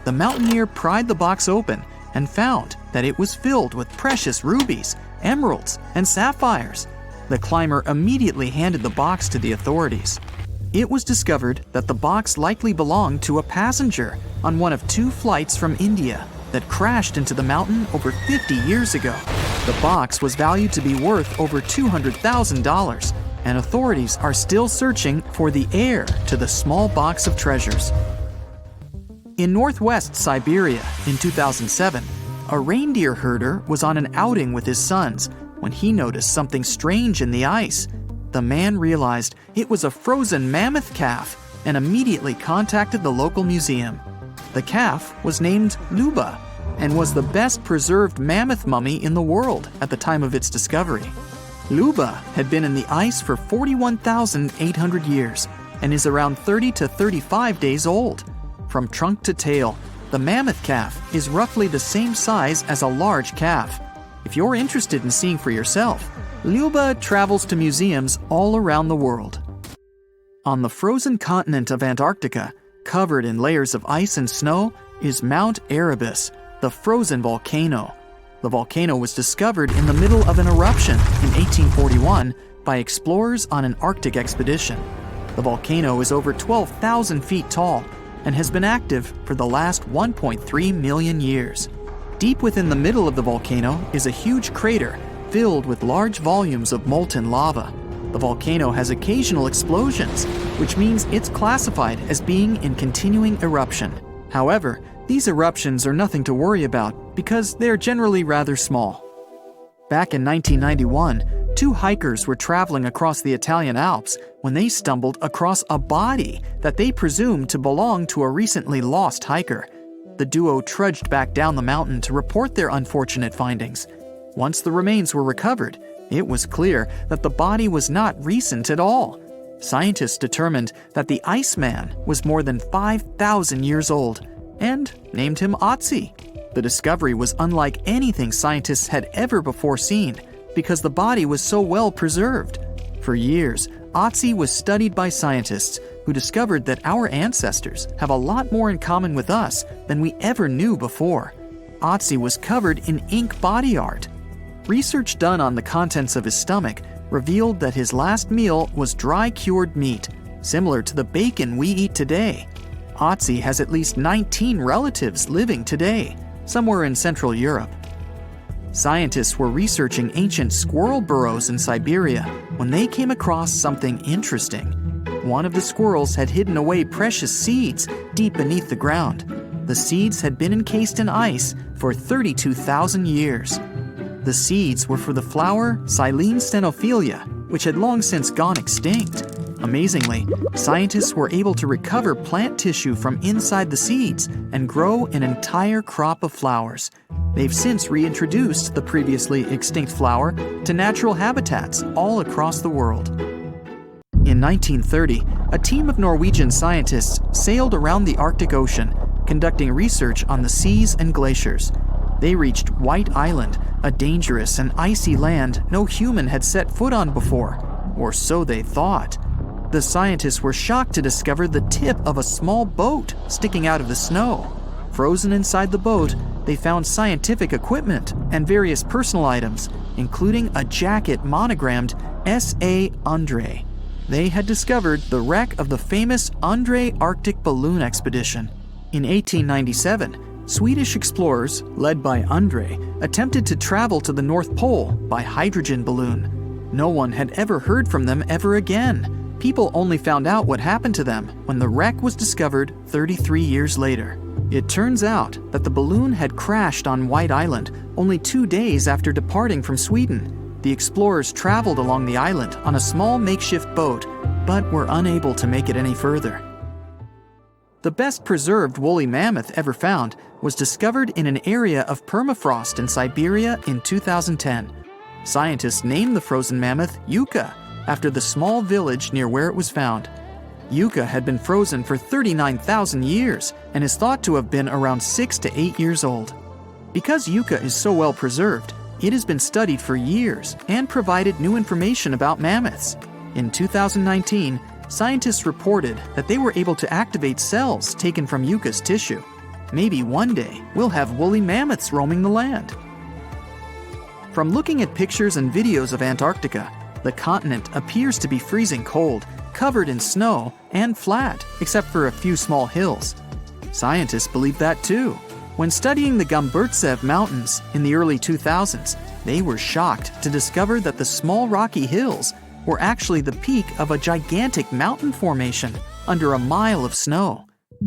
The mountaineer pried the box open and found that it was filled with precious rubies, emeralds, and sapphires. The climber immediately handed the box to the authorities. It was discovered that the box likely belonged to a passenger on one of 2 flights from India that crashed into the mountain over 50 years ago. The box was valued to be worth over $200,000, and authorities are still searching for the heir to the small box of treasures. In northwest Siberia in 2007, a reindeer herder was on an outing with his sons when he noticed something strange in the ice. The man realized it was a frozen mammoth calf and immediately contacted the local museum. The calf was named Luba and was the best preserved mammoth mummy in the world at the time of its discovery. Luba had been in the ice for 41,800 years and is around 30 to 35 days old. From trunk to tail, the mammoth calf is roughly the same size as a large calf. If you're interested in seeing for yourself, Luba travels to museums all around the world. On the frozen continent of Antarctica, covered in layers of ice and snow, is Mount Erebus, the frozen volcano. The volcano was discovered in the middle of an eruption in 1841 by explorers on an Arctic expedition. The volcano is over 12,000 feet tall and has been active for the last 1.3 million years. Deep within the middle of the volcano is a huge crater filled with large volumes of molten lava. The volcano has occasional explosions, which means it's classified as being in continuing eruption. However, these eruptions are nothing to worry about because they're generally rather small. Back in 1991, 2 hikers were traveling across the Italian Alps when they stumbled across a body that they presumed to belong to a recently lost hiker. The duo trudged back down the mountain to report their unfortunate findings. Once the remains were recovered, it was clear that the body was not recent at all. Scientists determined that the Iceman was more than 5,000 years old and named him Otzi. The discovery was unlike anything scientists had ever before seen because the body was so well preserved. For years, Otzi was studied by scientists who discovered that our ancestors have a lot more in common with us than we ever knew before. Otzi was covered in ink body art. Research done on the contents of his stomach revealed that his last meal was dry cured meat, similar to the bacon we eat today. Otzi has at least 19 relatives living today, somewhere in Central Europe. Scientists were researching ancient squirrel burrows in Siberia when they came across something interesting. One of the squirrels had hidden away precious seeds deep beneath the ground. The seeds had been encased in ice for 32,000 years. The seeds were for the flower Silene stenophilia, which had long since gone extinct. Amazingly, scientists were able to recover plant tissue from inside the seeds and grow an entire crop of flowers. They've since reintroduced the previously extinct flower to natural habitats all across the world. In 1930, a team of Norwegian scientists sailed around the Arctic Ocean, conducting research on the seas and glaciers. They reached White Island, a dangerous and icy land no human had set foot on before, or so they thought. The scientists were shocked to discover the tip of a small boat sticking out of the snow. Frozen inside the boat, they found scientific equipment and various personal items, including a jacket monogrammed S.A. Andre. They had discovered the wreck of the famous Andre Arctic balloon expedition. In 1897, Swedish explorers, led by Andre, attempted to travel to the North Pole by hydrogen balloon. No one had ever heard from them ever again. People only found out what happened to them when the wreck was discovered 33 years later. It turns out that the balloon had crashed on White Island only 2 days after departing from Sweden. The explorers traveled along the island on a small makeshift boat, but were unable to make it any further. The best preserved woolly mammoth ever found was discovered in an area of permafrost in Siberia in 2010. Scientists named the frozen mammoth Yucca, after the small village near where it was found. Yucca had been frozen for 39,000 years and is thought to have been around 6 to 8 years old. Because Yucca is so well preserved, it has been studied for years and provided new information about mammoths. In 2019, scientists reported that they were able to activate cells taken from Yucca's tissue. Maybe one day we'll have woolly mammoths roaming the land. From looking at pictures and videos of Antarctica, the continent appears to be freezing cold, covered in snow, and flat, except for a few small hills. Scientists believe that too. When studying the Gomburtsev Mountains in the early 2000s, they were shocked to discover that the small rocky hills were actually the peak of a gigantic mountain formation under a mile of snow.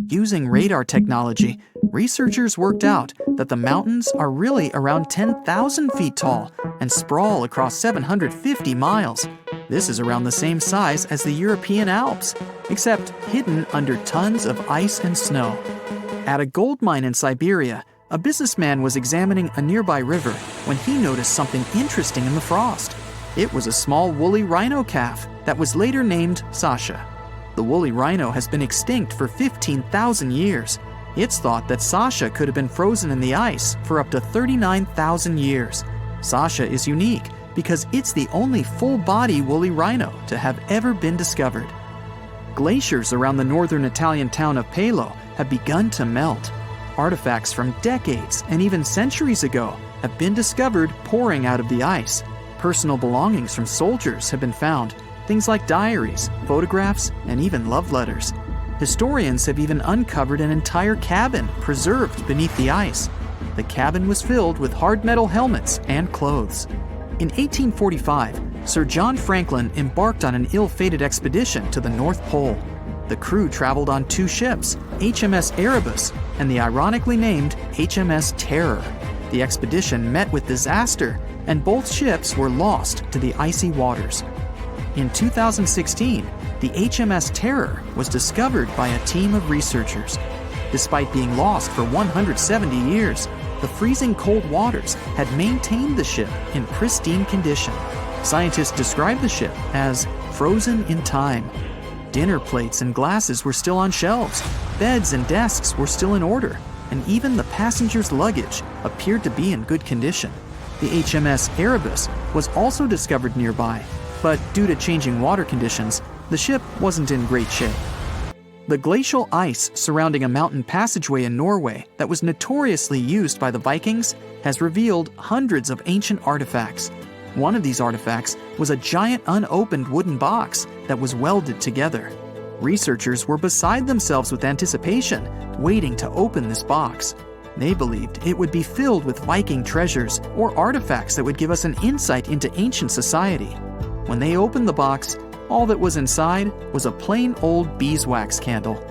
Using radar technology, researchers worked out that the mountains are really around 10,000 feet tall and sprawl across 750 miles. This is around the same size as the European Alps, except hidden under tons of ice and snow. At a gold mine in Siberia, a businessman was examining a nearby river when he noticed something interesting in the frost. It was a small woolly rhino calf that was later named Sasha. The woolly rhino has been extinct for 15,000 years. It's thought that Sasha could have been frozen in the ice for up to 39,000 years. Sasha is unique because it's the only full-body woolly rhino to have ever been discovered. Glaciers around the northern Italian town of Pelo have begun to melt. Artifacts from decades and even centuries ago have been discovered pouring out of the ice. Personal belongings from soldiers have been found, things like diaries, photographs, and even love letters. Historians have even uncovered an entire cabin preserved beneath the ice. The cabin was filled with hard metal helmets and clothes. In 1845, Sir John Franklin embarked on an ill-fated expedition to the North Pole. The crew traveled on 2 ships, HMS Erebus and the ironically named HMS Terror. The expedition met with disaster, and both ships were lost to the icy waters. In 2016, the HMS Terror was discovered by a team of researchers. Despite being lost for 170 years, the freezing cold waters had maintained the ship in pristine condition. Scientists described the ship as frozen in time. Dinner plates and glasses were still on shelves, beds and desks were still in order, and even the passengers' luggage appeared to be in good condition. The HMS Erebus was also discovered nearby, but due to changing water conditions, the ship wasn't in great shape. The glacial ice surrounding a mountain passageway in Norway that was notoriously used by the Vikings has revealed hundreds of ancient artifacts. One of these artifacts was a giant unopened wooden box that was welded together. Researchers were beside themselves with anticipation, waiting to open this box. They believed it would be filled with Viking treasures or artifacts that would give us an insight into ancient society. When they opened the box, all that was inside was a plain old beeswax candle.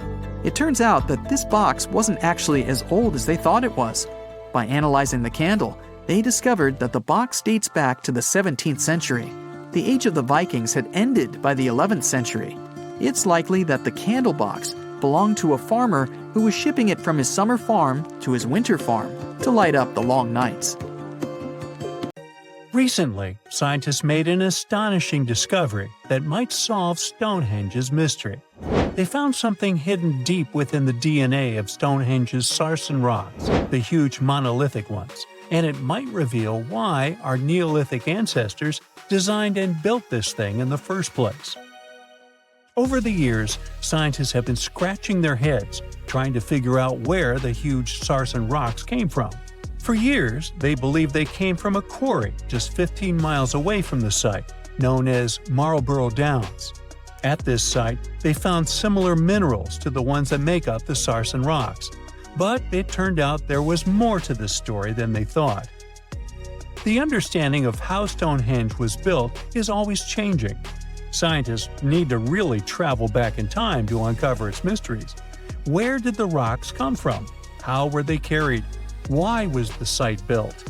It turns out that this box wasn't actually as old as they thought it was. By analyzing the candle, they discovered that the box dates back to the 17th century. The age of the Vikings had ended by the 11th century. It's likely that the candle box belonged to a farmer who was shipping it from his summer farm to his winter farm to light up the long nights. Recently, scientists made an astonishing discovery that might solve Stonehenge's mystery. They found something hidden deep within the DNA of Stonehenge's sarsen rocks, the huge monolithic ones, and it might reveal why our Neolithic ancestors designed and built this thing in the first place. Over the years, scientists have been scratching their heads trying to figure out where the huge sarsen rocks came from. For years, they believed they came from a quarry just 15 miles away from the site, known as Marlborough Downs. At this site, they found similar minerals to the ones that make up the Sarsen rocks. But it turned out there was more to this story than they thought. The understanding of how Stonehenge was built is always changing. Scientists need to really travel back in time to uncover its mysteries. Where did the rocks come from? How were they carried? Why was the site built?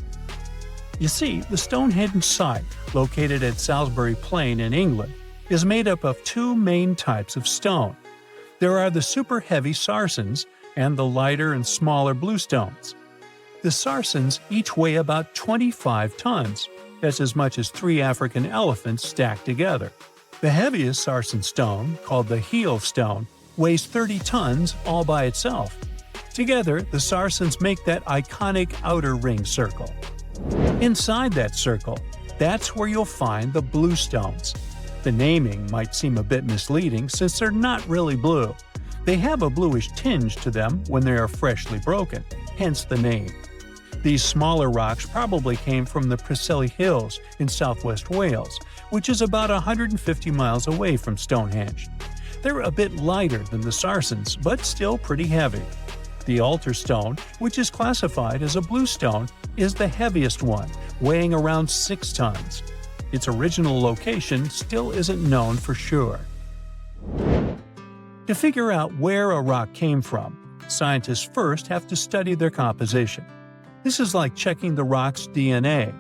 You see, the Stonehenge site, located at Salisbury Plain in England, is made up of two main types of stone. There are the super heavy Sarsens and the lighter and smaller bluestones. The Sarsens each weigh about 25 tons. That's as much as 3 African elephants stacked together. The heaviest Sarsen stone, called the heel stone, weighs 30 tons all by itself. Together, the Sarsens make that iconic outer ring circle. Inside that circle, that's where you'll find the bluestones. The naming might seem a bit misleading since they're not really blue. They have a bluish tinge to them when they are freshly broken, hence the name. These smaller rocks probably came from the Preseli Hills in southwest Wales, which is about 150 miles away from Stonehenge. They're a bit lighter than the Sarsens, but still pretty heavy. The altar stone, which is classified as a bluestone, is the heaviest one, weighing around 6 tons. Its original location still isn't known for sure. To figure out where a rock came from, scientists first have to study their composition. This is like checking the rock's DNA.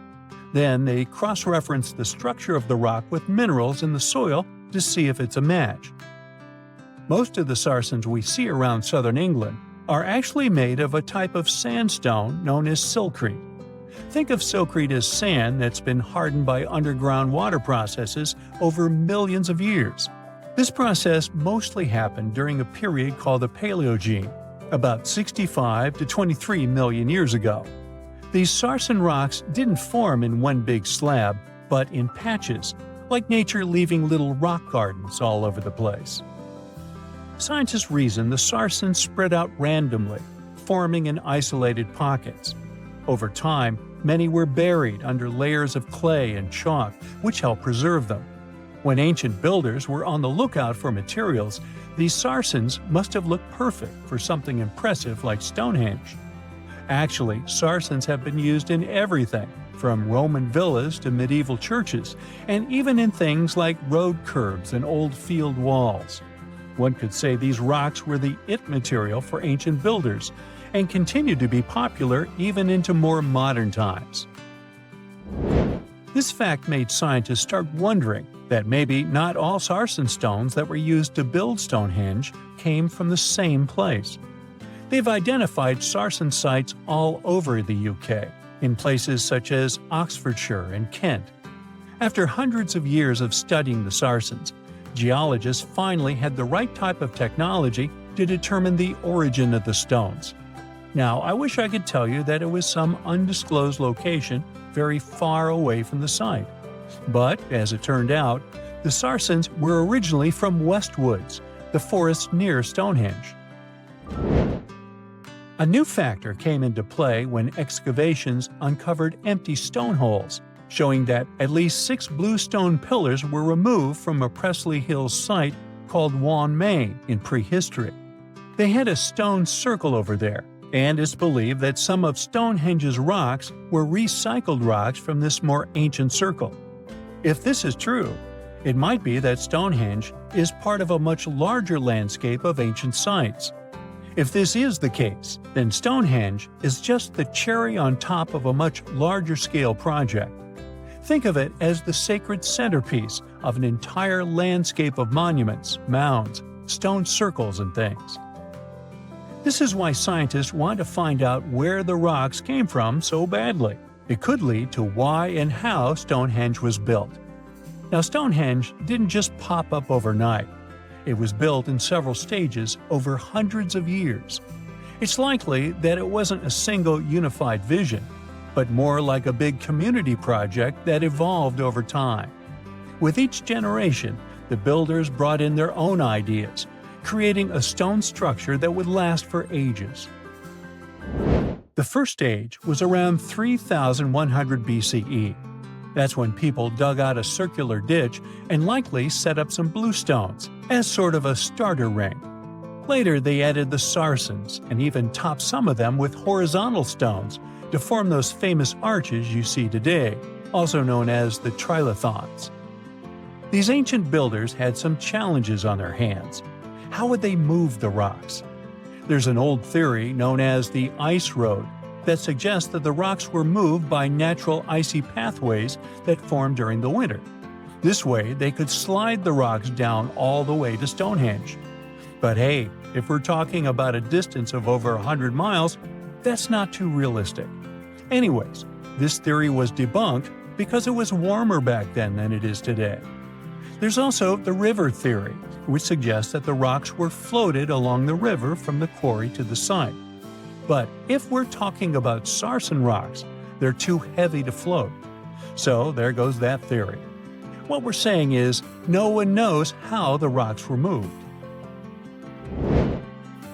Then they cross-reference the structure of the rock with minerals in the soil to see if it's a match. Most of the Sarsens we see around southern England are actually made of a type of sandstone known as silcrete. Think of silcrete as sand that's been hardened by underground water processes over millions of years. This process mostly happened during a period called the Paleogene, about 65 to 23 million years ago. These Sarsen rocks didn't form in one big slab, but in patches, like nature leaving little rock gardens all over the place. Scientists reason the Sarsens spread out randomly, forming in isolated pockets. Over time, many were buried under layers of clay and chalk, which helped preserve them. When ancient builders were on the lookout for materials, these Sarsens must have looked perfect for something impressive like Stonehenge. Actually, Sarsens have been used in everything, from Roman villas to medieval churches, and even in things like road curbs and old field walls. One could say these rocks were the it material for ancient builders, and continue to be popular even into more modern times. This fact made scientists start wondering that maybe not all Sarsen stones that were used to build Stonehenge came from the same place. They've identified Sarsen sites all over the UK, in places such as Oxfordshire and Kent. After hundreds of years of studying the Sarsens, geologists finally had the right type of technology to determine the origin of the stones. Now, I wish I could tell you that it was some undisclosed location very far away from the site. But, as it turned out, the Sarsens were originally from Westwoods, the forest near Stonehenge. A new factor came into play when excavations uncovered empty stone holes, showing that at least 6 bluestone pillars were removed from a Preseli Hills site called Wan Main in prehistory. They had a stone circle over there, and it's believed that some of Stonehenge's rocks were recycled rocks from this more ancient circle. If this is true, it might be that Stonehenge is part of a much larger landscape of ancient sites. If this is the case, then Stonehenge is just the cherry on top of a much larger scale project. Think of it as the sacred centerpiece of an entire landscape of monuments, mounds, stone circles, and things. This is why scientists want to find out where the rocks came from so badly. It could lead to why and how Stonehenge was built. Now, Stonehenge didn't just pop up overnight. It was built in several stages over hundreds of years. It's likely that it wasn't a single unified vision, but more like a big community project that evolved over time. With each generation, the builders brought in their own ideas, creating a stone structure that would last for ages. The The first stage was around 3100 BCE. That's when people dug out a circular ditch and likely set up some bluestones as sort of a starter ring. Later they added the Saracens and even topped some of them with horizontal stones to form those famous arches you see today, also known as the trilithons. These ancient builders had some challenges on their hands. How would they move the rocks? There's an old theory known as the ice road that suggests that the rocks were moved by natural icy pathways that formed during the winter. This way, they could slide the rocks down all the way to Stonehenge. But hey, if we're talking about a distance of over 100 miles, that's not too realistic. Anyways, this theory was debunked because it was warmer back then than it is today. There's also the river theory, which suggests that the rocks were floated along the river from the quarry to the site. But if we're talking about Sarsen rocks, they're too heavy to float. So there goes that theory. What we're saying is, no one knows how the rocks were moved.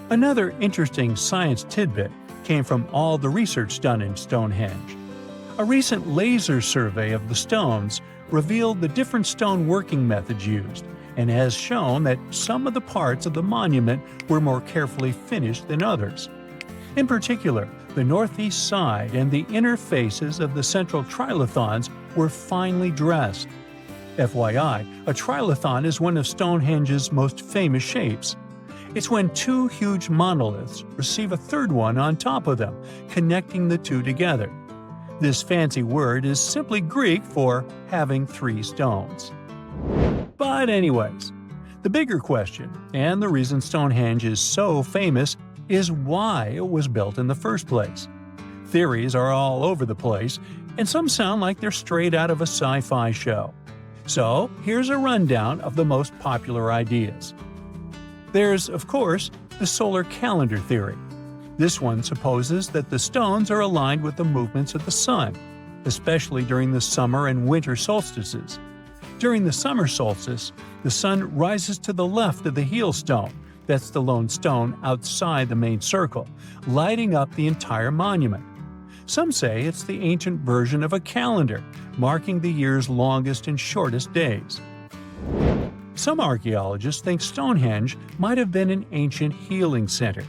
Another interesting science tidbit came from all the research done in Stonehenge. A recent laser survey of the stones revealed the different stone working methods used, and has shown that some of the parts of the monument were more carefully finished than others. In particular, the northeast side and the inner faces of the central trilithons were finely dressed. FYI, a trilithon is one of Stonehenge's most famous shapes. It's when two huge monoliths receive a third one on top of them, connecting the two together. This fancy word is simply Greek for having three stones. But anyways, the bigger question, and the reason Stonehenge is so famous, is why it was built in the first place. Theories are all over the place, and some sound like they're straight out of a sci-fi show. So here's a rundown of the most popular ideas. There's, of course, the solar calendar theory. This one supposes that the stones are aligned with the movements of the sun, especially during the summer and winter solstices. During the summer solstice, the sun rises to the left of the heel stone, that's the lone stone outside the main circle, lighting up the entire monument. Some say it's the ancient version of a calendar, marking the year's longest and shortest days. Some archaeologists think Stonehenge might have been an ancient healing center.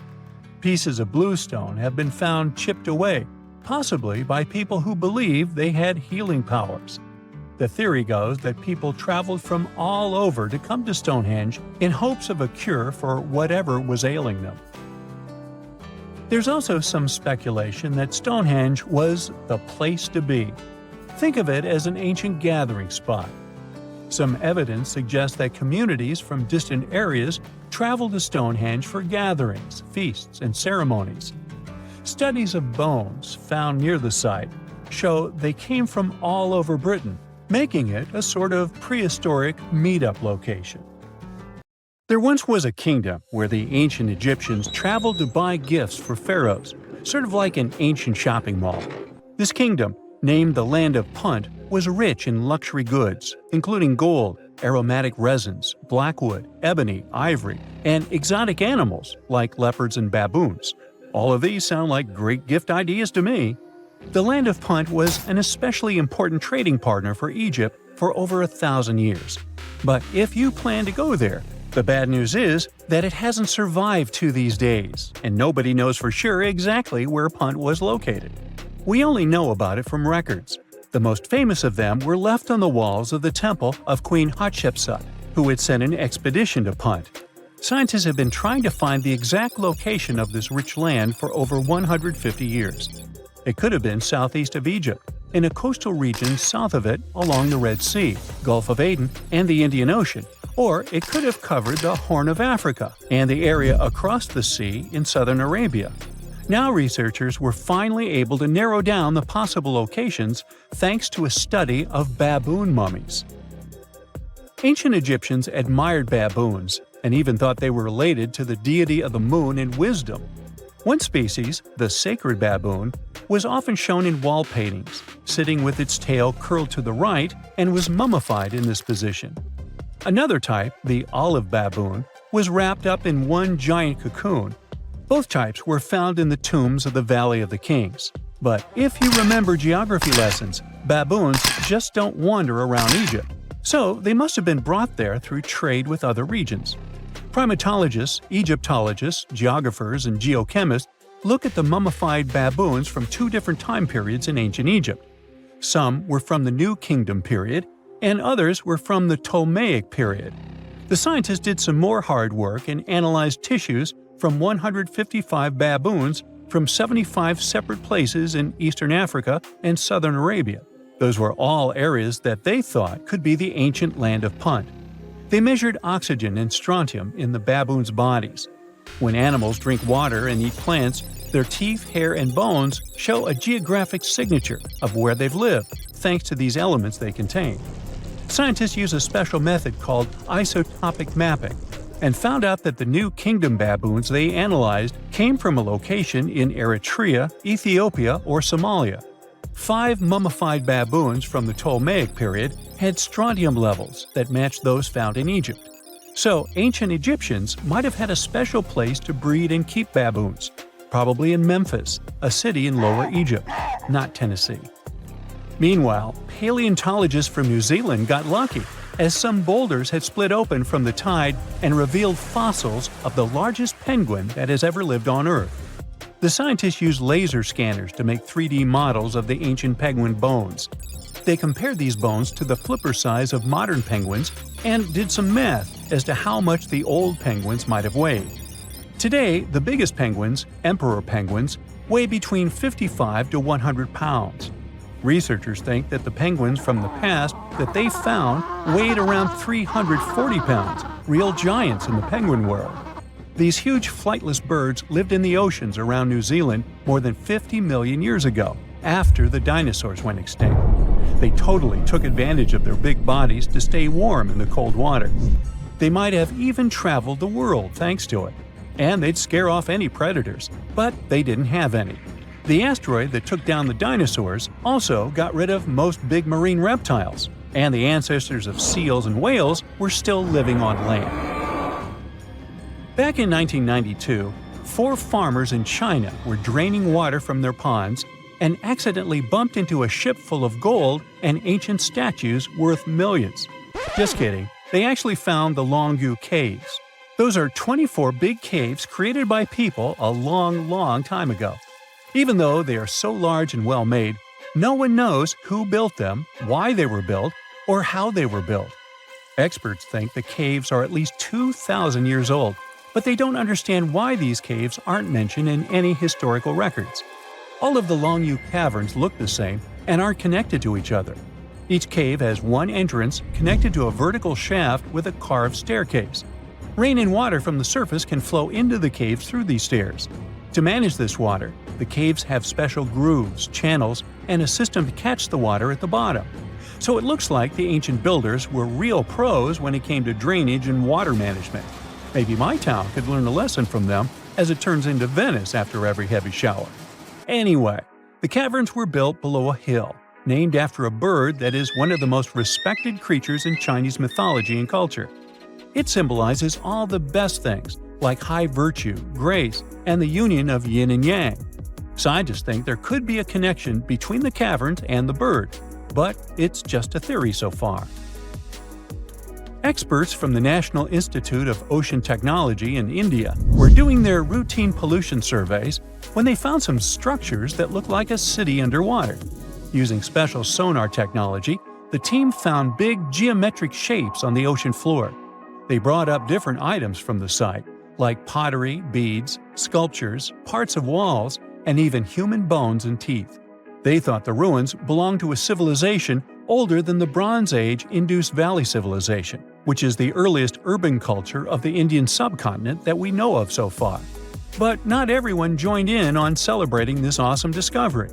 Pieces of bluestone have been found chipped away, possibly by people who believed they had healing powers. The theory goes that people traveled from all over to come to Stonehenge in hopes of a cure for whatever was ailing them. There's also some speculation that Stonehenge was the place to be. Think of it as an ancient gathering spot. Some evidence suggests that communities from distant areas traveled to Stonehenge for gatherings, feasts, and ceremonies. Studies of bones found near the site show they came from all over Britain, making it a sort of prehistoric meetup location. There once was a kingdom where the ancient Egyptians traveled to buy gifts for pharaohs, sort of like an ancient shopping mall. This kingdom, named the Land of Punt, was rich in luxury goods, including gold, aromatic resins, blackwood, ebony, ivory, and exotic animals like leopards and baboons. All of these sound like great gift ideas to me. The Land of Punt was an especially important trading partner for Egypt for over 1,000 years. But if you plan to go there, the bad news is that it hasn't survived to these days, and nobody knows for sure exactly where Punt was located. We only know about it from records. The most famous of them were left on the walls of the temple of Queen Hatshepsut, who had sent an expedition to Punt. Scientists have been trying to find the exact location of this rich land for over 150 years. It could have been southeast of Egypt, in a coastal region south of it along the Red Sea, Gulf of Aden, and the Indian Ocean, or it could have covered the Horn of Africa and the area across the sea in southern Arabia. Now researchers were finally able to narrow down the possible locations thanks to a study of baboon mummies. Ancient Egyptians admired baboons and even thought they were related to the deity of the moon and wisdom. One species, the sacred baboon, was often shown in wall paintings, sitting with its tail curled to the right, and was mummified in this position. Another type, the olive baboon, was wrapped up in one giant cocoon. Both types were found in the tombs of the Valley of the Kings. But if you remember geography lessons, baboons just don't wander around Egypt. So they must have been brought there through trade with other regions. Primatologists, Egyptologists, geographers, and geochemists look at the mummified baboons from two different time periods in ancient Egypt. Some were from the New Kingdom period, and others were from the Ptolemaic period. The scientists did some more hard work and analyzed tissues from 155 baboons from 75 separate places in Eastern Africa and Southern Arabia. Those were all areas that they thought could be the ancient land of Punt. They measured oxygen and strontium in the baboons' bodies. When animals drink water and eat plants, their teeth, hair, and bones show a geographic signature of where they've lived, thanks to these elements they contain. Scientists use a special method called isotopic mapping and found out that the New Kingdom baboons they analyzed came from a location in Eritrea, Ethiopia, or Somalia. 5 mummified baboons from the Ptolemaic period had strontium levels that matched those found in Egypt. So ancient Egyptians might have had a special place to breed and keep baboons, probably in Memphis, a city in Lower Egypt, not Tennessee. Meanwhile, paleontologists from New Zealand got lucky, as some boulders had split open from the tide and revealed fossils of the largest penguin that has ever lived on Earth. The scientists used laser scanners to make 3D models of the ancient penguin bones. They compared these bones to the flipper size of modern penguins and did some math as to how much the old penguins might have weighed. Today, the biggest penguins, emperor penguins, weigh between 55 to 100 pounds. Researchers think that the penguins from the past that they found weighed around 340 pounds, real giants in the penguin world. These huge flightless birds lived in the oceans around New Zealand more than 50 million years ago, after the dinosaurs went extinct. They totally took advantage of their big bodies to stay warm in the cold water. They might have even traveled the world thanks to it. And they'd scare off any predators, but they didn't have any. The asteroid that took down the dinosaurs also got rid of most big marine reptiles, and the ancestors of seals and whales were still living on land. Back in 1992, 4 farmers in China were draining water from their ponds and accidentally bumped into a ship full of gold and ancient statues worth millions. Just kidding, they actually found the Longu Caves. Those are 24 big caves created by people a long time ago. Even though they are so large and well-made, no one knows who built them, why they were built, or how they were built. Experts think the caves are at least 2,000 years old, but they don't understand why these caves aren't mentioned in any historical records. All of the Longu caverns look the same and aren't connected to each other. Each cave has one entrance connected to a vertical shaft with a carved staircase. Rain and water from the surface can flow into the caves through these stairs. To manage this water, the caves have special grooves, channels, and a system to catch the water at the bottom. So it looks like the ancient builders were real pros when it came to drainage and water management. Maybe my town could learn a lesson from them, as it turns into Venice after every heavy shower. Anyway, the caverns were built below a hill, named after a bird that is one of the most respected creatures in Chinese mythology and culture. It symbolizes all the best things, like high virtue, grace, and the union of yin and yang. Scientists think there could be a connection between the caverns and the bird, but it's just a theory so far. Experts from the National Institute of Ocean Technology in India were doing their routine pollution surveys when they found some structures that looked like a city underwater. Using special sonar technology, the team found big geometric shapes on the ocean floor. They brought up different items from the site, like pottery, beads, sculptures, parts of walls, and even human bones and teeth. They thought the ruins belonged to a civilization older than the Bronze Age Indus Valley Civilization, which is the earliest urban culture of the Indian subcontinent that we know of so far. But not everyone joined in on celebrating this awesome discovery.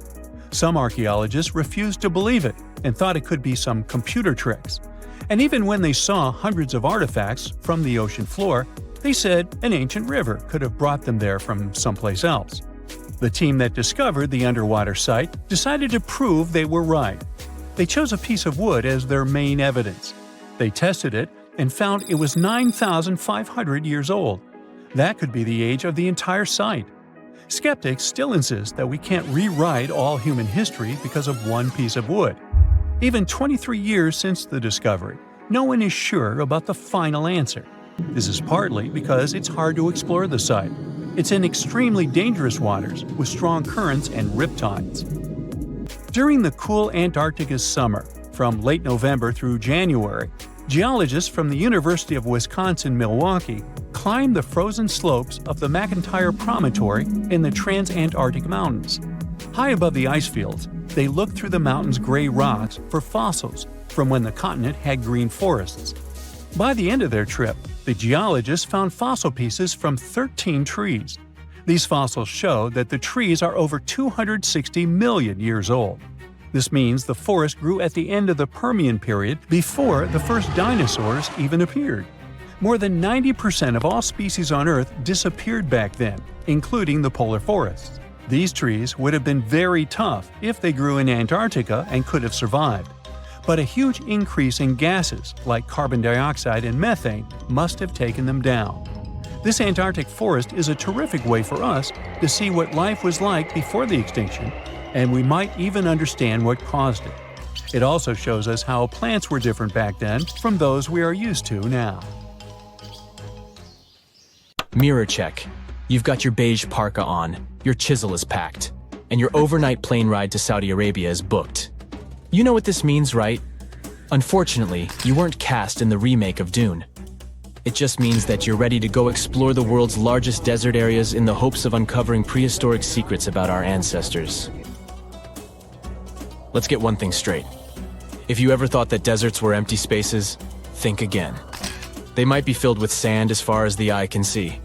Some archaeologists refused to believe it and thought it could be some computer tricks. And even when they saw hundreds of artifacts from the ocean floor, they said an ancient river could have brought them there from someplace else. The team that discovered the underwater site decided to prove they were right. They chose a piece of wood as their main evidence. They tested it and found it was 9,500 years old. That could be the age of the entire site. Skeptics still insist that we can't rewrite all human history because of one piece of wood. Even 23 years since the discovery, no one is sure about the final answer. This is partly because it's hard to explore the site. It's in extremely dangerous waters with strong currents and riptides. During the cool Antarctica's summer, from late November through January, geologists from the University of Wisconsin-Milwaukee climb the frozen slopes of the McIntyre Promontory in the Transantarctic Mountains. High above the ice fields, they look through the mountain's gray rocks for fossils from when the continent had green forests. By the end of their trip, the geologists found fossil pieces from 13 trees. These fossils show that the trees are over 260 million years old. This means the forest grew at the end of the Permian period before the first dinosaurs even appeared. More than 90% of all species on Earth disappeared back then, including the polar forests. These trees would have been very tough if they grew in Antarctica and could have survived. But a huge increase in gases like carbon dioxide and methane must have taken them down. This Antarctic forest is a terrific way for us to see what life was like before the extinction, and we might even understand what caused it. It also shows us how plants were different back then from those we are used to now. Mirror check. You've got your beige parka on, your chisel is packed, and your overnight plane ride to Saudi Arabia is booked. You know what this means, right? Unfortunately, you weren't cast in the remake of Dune. It just means that you're ready to go explore the world's largest desert areas in the hopes of uncovering prehistoric secrets about our ancestors. Let's get one thing straight. If you ever thought that deserts were empty spaces, think again. They might be filled with sand as far as the eye can see,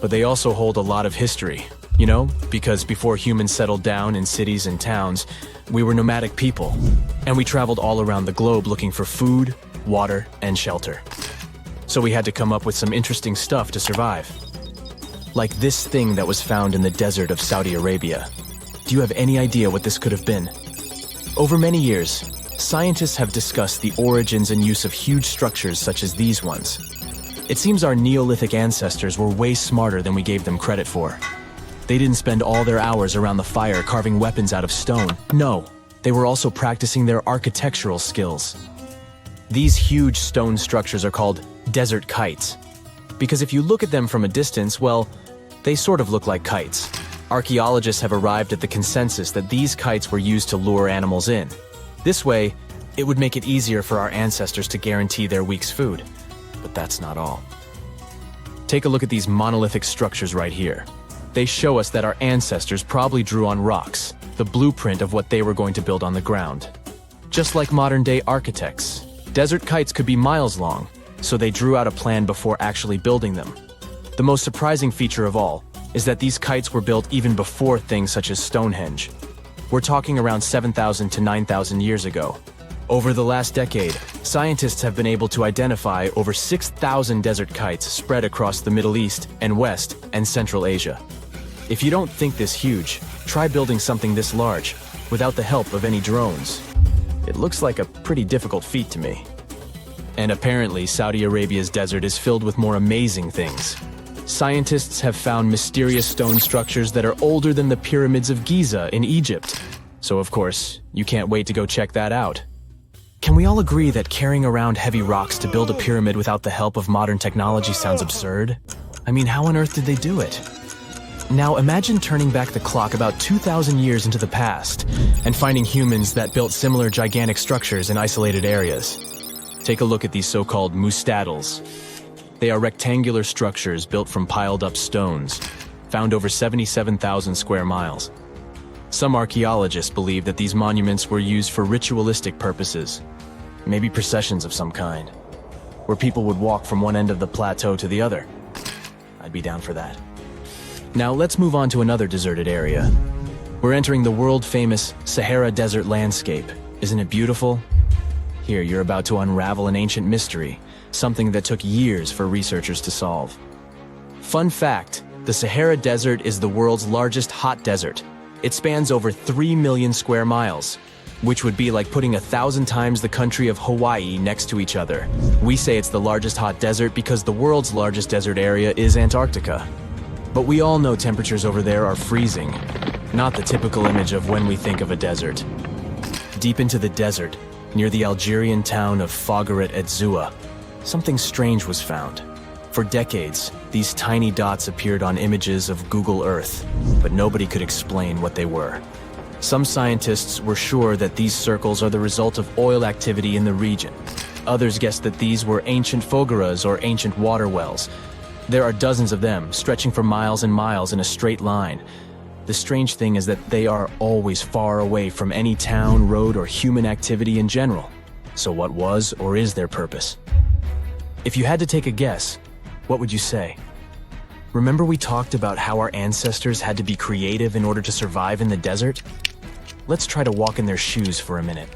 but they also hold a lot of history, you know, because before humans settled down in cities and towns, we were nomadic people, and we traveled all around the globe looking for food, water, and shelter. So we had to come up with some interesting stuff to survive. Like this thing that was found in the desert of Saudi Arabia. Do you have any idea what this could have been? Over many years, scientists have discussed the origins and use of huge structures such as these ones. It seems our Neolithic ancestors were way smarter than we gave them credit for. They didn't spend all their hours around the fire carving weapons out of stone. No, they were also practicing their architectural skills. These huge stone structures are called desert kites, because if you look at them from a distance, well, they sort of look like kites. Archaeologists have arrived at the consensus that these kites were used to lure animals in. This way, it would make it easier for our ancestors to guarantee their week's food. But that's not all. Take a look at these monolithic structures right here. They show us that our ancestors probably drew on rocks, the blueprint of what they were going to build on the ground. Just like modern-day architects, desert kites could be miles long, so they drew out a plan before actually building them. The most surprising feature of all is that these kites were built even before things such as Stonehenge. We're talking around 7,000 to 9,000 years ago. Over the last decade, scientists have been able to identify over 6,000 desert kites spread across the Middle East and West and Central Asia. If you don't think this huge, try building something this large without the help of any drones. It looks like a pretty difficult feat to me. And apparently, Saudi Arabia's desert is filled with more amazing things. Scientists have found mysterious stone structures that are older than the pyramids of Giza in Egypt. So of course, you can't wait to go check that out. Can we all agree that carrying around heavy rocks to build a pyramid without the help of modern technology sounds absurd? I mean, how on earth did they do it? Now imagine turning back the clock about 2,000 years into the past and finding humans that built similar gigantic structures in isolated areas. Take a look at these so-called mustadels. They are rectangular structures built from piled-up stones, found over 77,000 square miles. Some archaeologists believe that these monuments were used for ritualistic purposes, maybe processions of some kind, where people would walk from one end of the plateau to the other. I'd be down for that. Now let's move on to another deserted area. We're entering the world-famous Sahara Desert landscape. Isn't it beautiful? Here, you're about to unravel an ancient mystery, something that took years for researchers to solve. Fun fact, the Sahara Desert is the world's largest hot desert. It spans over 3 million square miles. which would be like putting 1,000 times the country of Hawaii next to each other. We say it's the largest hot desert because the world's largest desert area is Antarctica. But we all know temperatures over there are freezing, not the typical image of when we think of a desert. Deep into the desert, near the Algerian town of Fogarat et Zua, something strange was found. For decades, these tiny dots appeared on images of Google Earth, but nobody could explain what they were. Some scientists were sure that these circles are the result of oil activity in the region. Others guessed that these were ancient fogaras or ancient water wells. There are dozens of them, stretching for miles and miles in a straight line. The strange thing is that they are always far away from any town, road, or human activity in general. So what was or is their purpose? If you had to take a guess, what would you say? Remember we talked about how our ancestors had to be creative in order to survive in the desert? Let's try to walk in their shoes for a minute.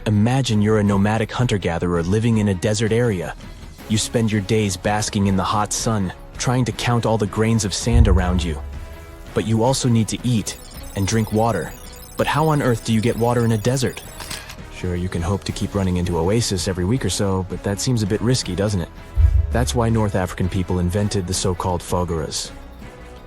Imagine you're a nomadic hunter-gatherer living in a desert area. You spend your days basking in the hot sun, trying to count all the grains of sand around you. But you also need to eat and drink water. But how on earth do you get water in a desert? Sure, you can hope to keep running into oasis every week or so, but that seems a bit risky, doesn't it? That's why North African people invented the so-called fogaras.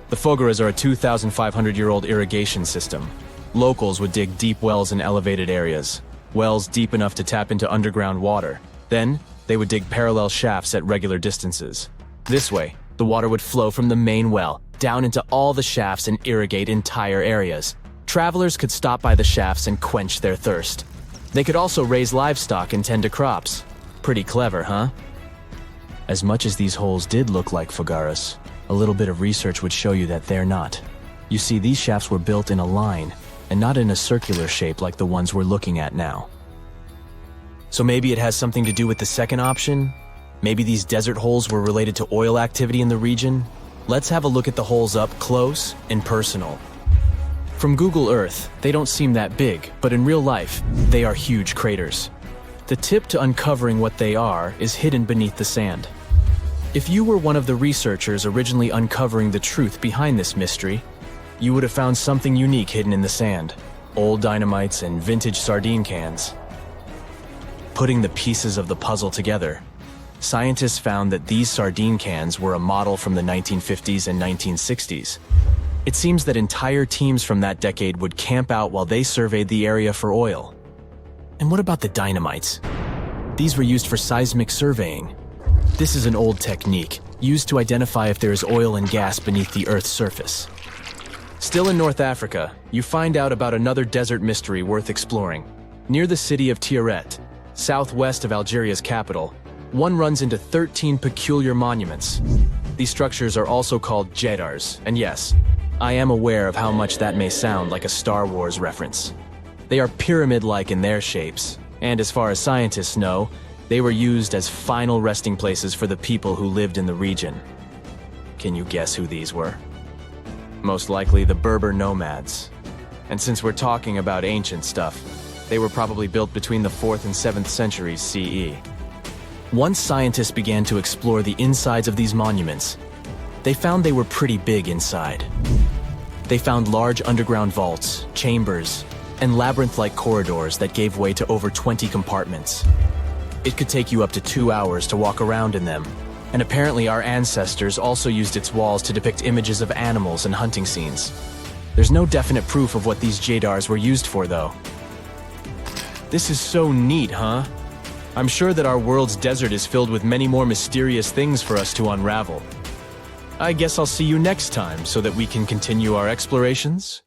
The fogaras are a 2,500-year-old irrigation system. Locals would dig deep wells in elevated areas, wells deep enough to tap into underground water. Then, they would dig parallel shafts at regular distances. This way, the water would flow from the main well down into all the shafts and irrigate entire areas. Travelers could stop by the shafts and quench their thirst. They could also raise livestock and tend to crops. Pretty clever, huh? As much as these holes did look like fogaras, a little bit of research would show you that they're not. You see, these shafts were built in a line, and not in a circular shape like the ones we're looking at now. So maybe it has something to do with the second option? Maybe these desert holes were related to oil activity in the region? Let's have a look at the holes up close and personal. From Google Earth, they don't seem that big, but in real life, they are huge craters. The tip to uncovering what they are is hidden beneath the sand. If you were one of the researchers originally uncovering the truth behind this mystery, you would have found something unique hidden in the sand: old dynamites and vintage sardine cans. Putting the pieces of the puzzle together, scientists found that these sardine cans were a model from the 1950s and 1960s. It seems that entire teams from that decade would camp out while they surveyed the area for oil. And what about the dynamites? These were used for seismic surveying. This is an old technique, used to identify if there is oil and gas beneath the Earth's surface. Still in North Africa, you find out about another desert mystery worth exploring. Near the city of Tiaret, southwest of Algeria's capital, one runs into 13 peculiar monuments. These structures are also called jedars, and yes, I am aware of how much that may sound like a Star Wars reference. They are pyramid-like in their shapes, and as far as scientists know, they were used as final resting places for the people who lived in the region. Can you guess who these were? Most likely the Berber nomads. And since we're talking about ancient stuff, they were probably built between the 4th and 7th centuries CE. Once scientists began to explore the insides of these monuments, they found they were pretty big inside. They found large underground vaults, chambers, and labyrinth-like corridors that gave way to over 20 compartments. It could take you up to 2 hours to walk around in them, and apparently our ancestors also used its walls to depict images of animals and hunting scenes. There's no definite proof of what these jedars were used for, though. This is so neat, huh? I'm sure that our world's desert is filled with many more mysterious things for us to unravel. I guess I'll see you next time so that we can continue our explorations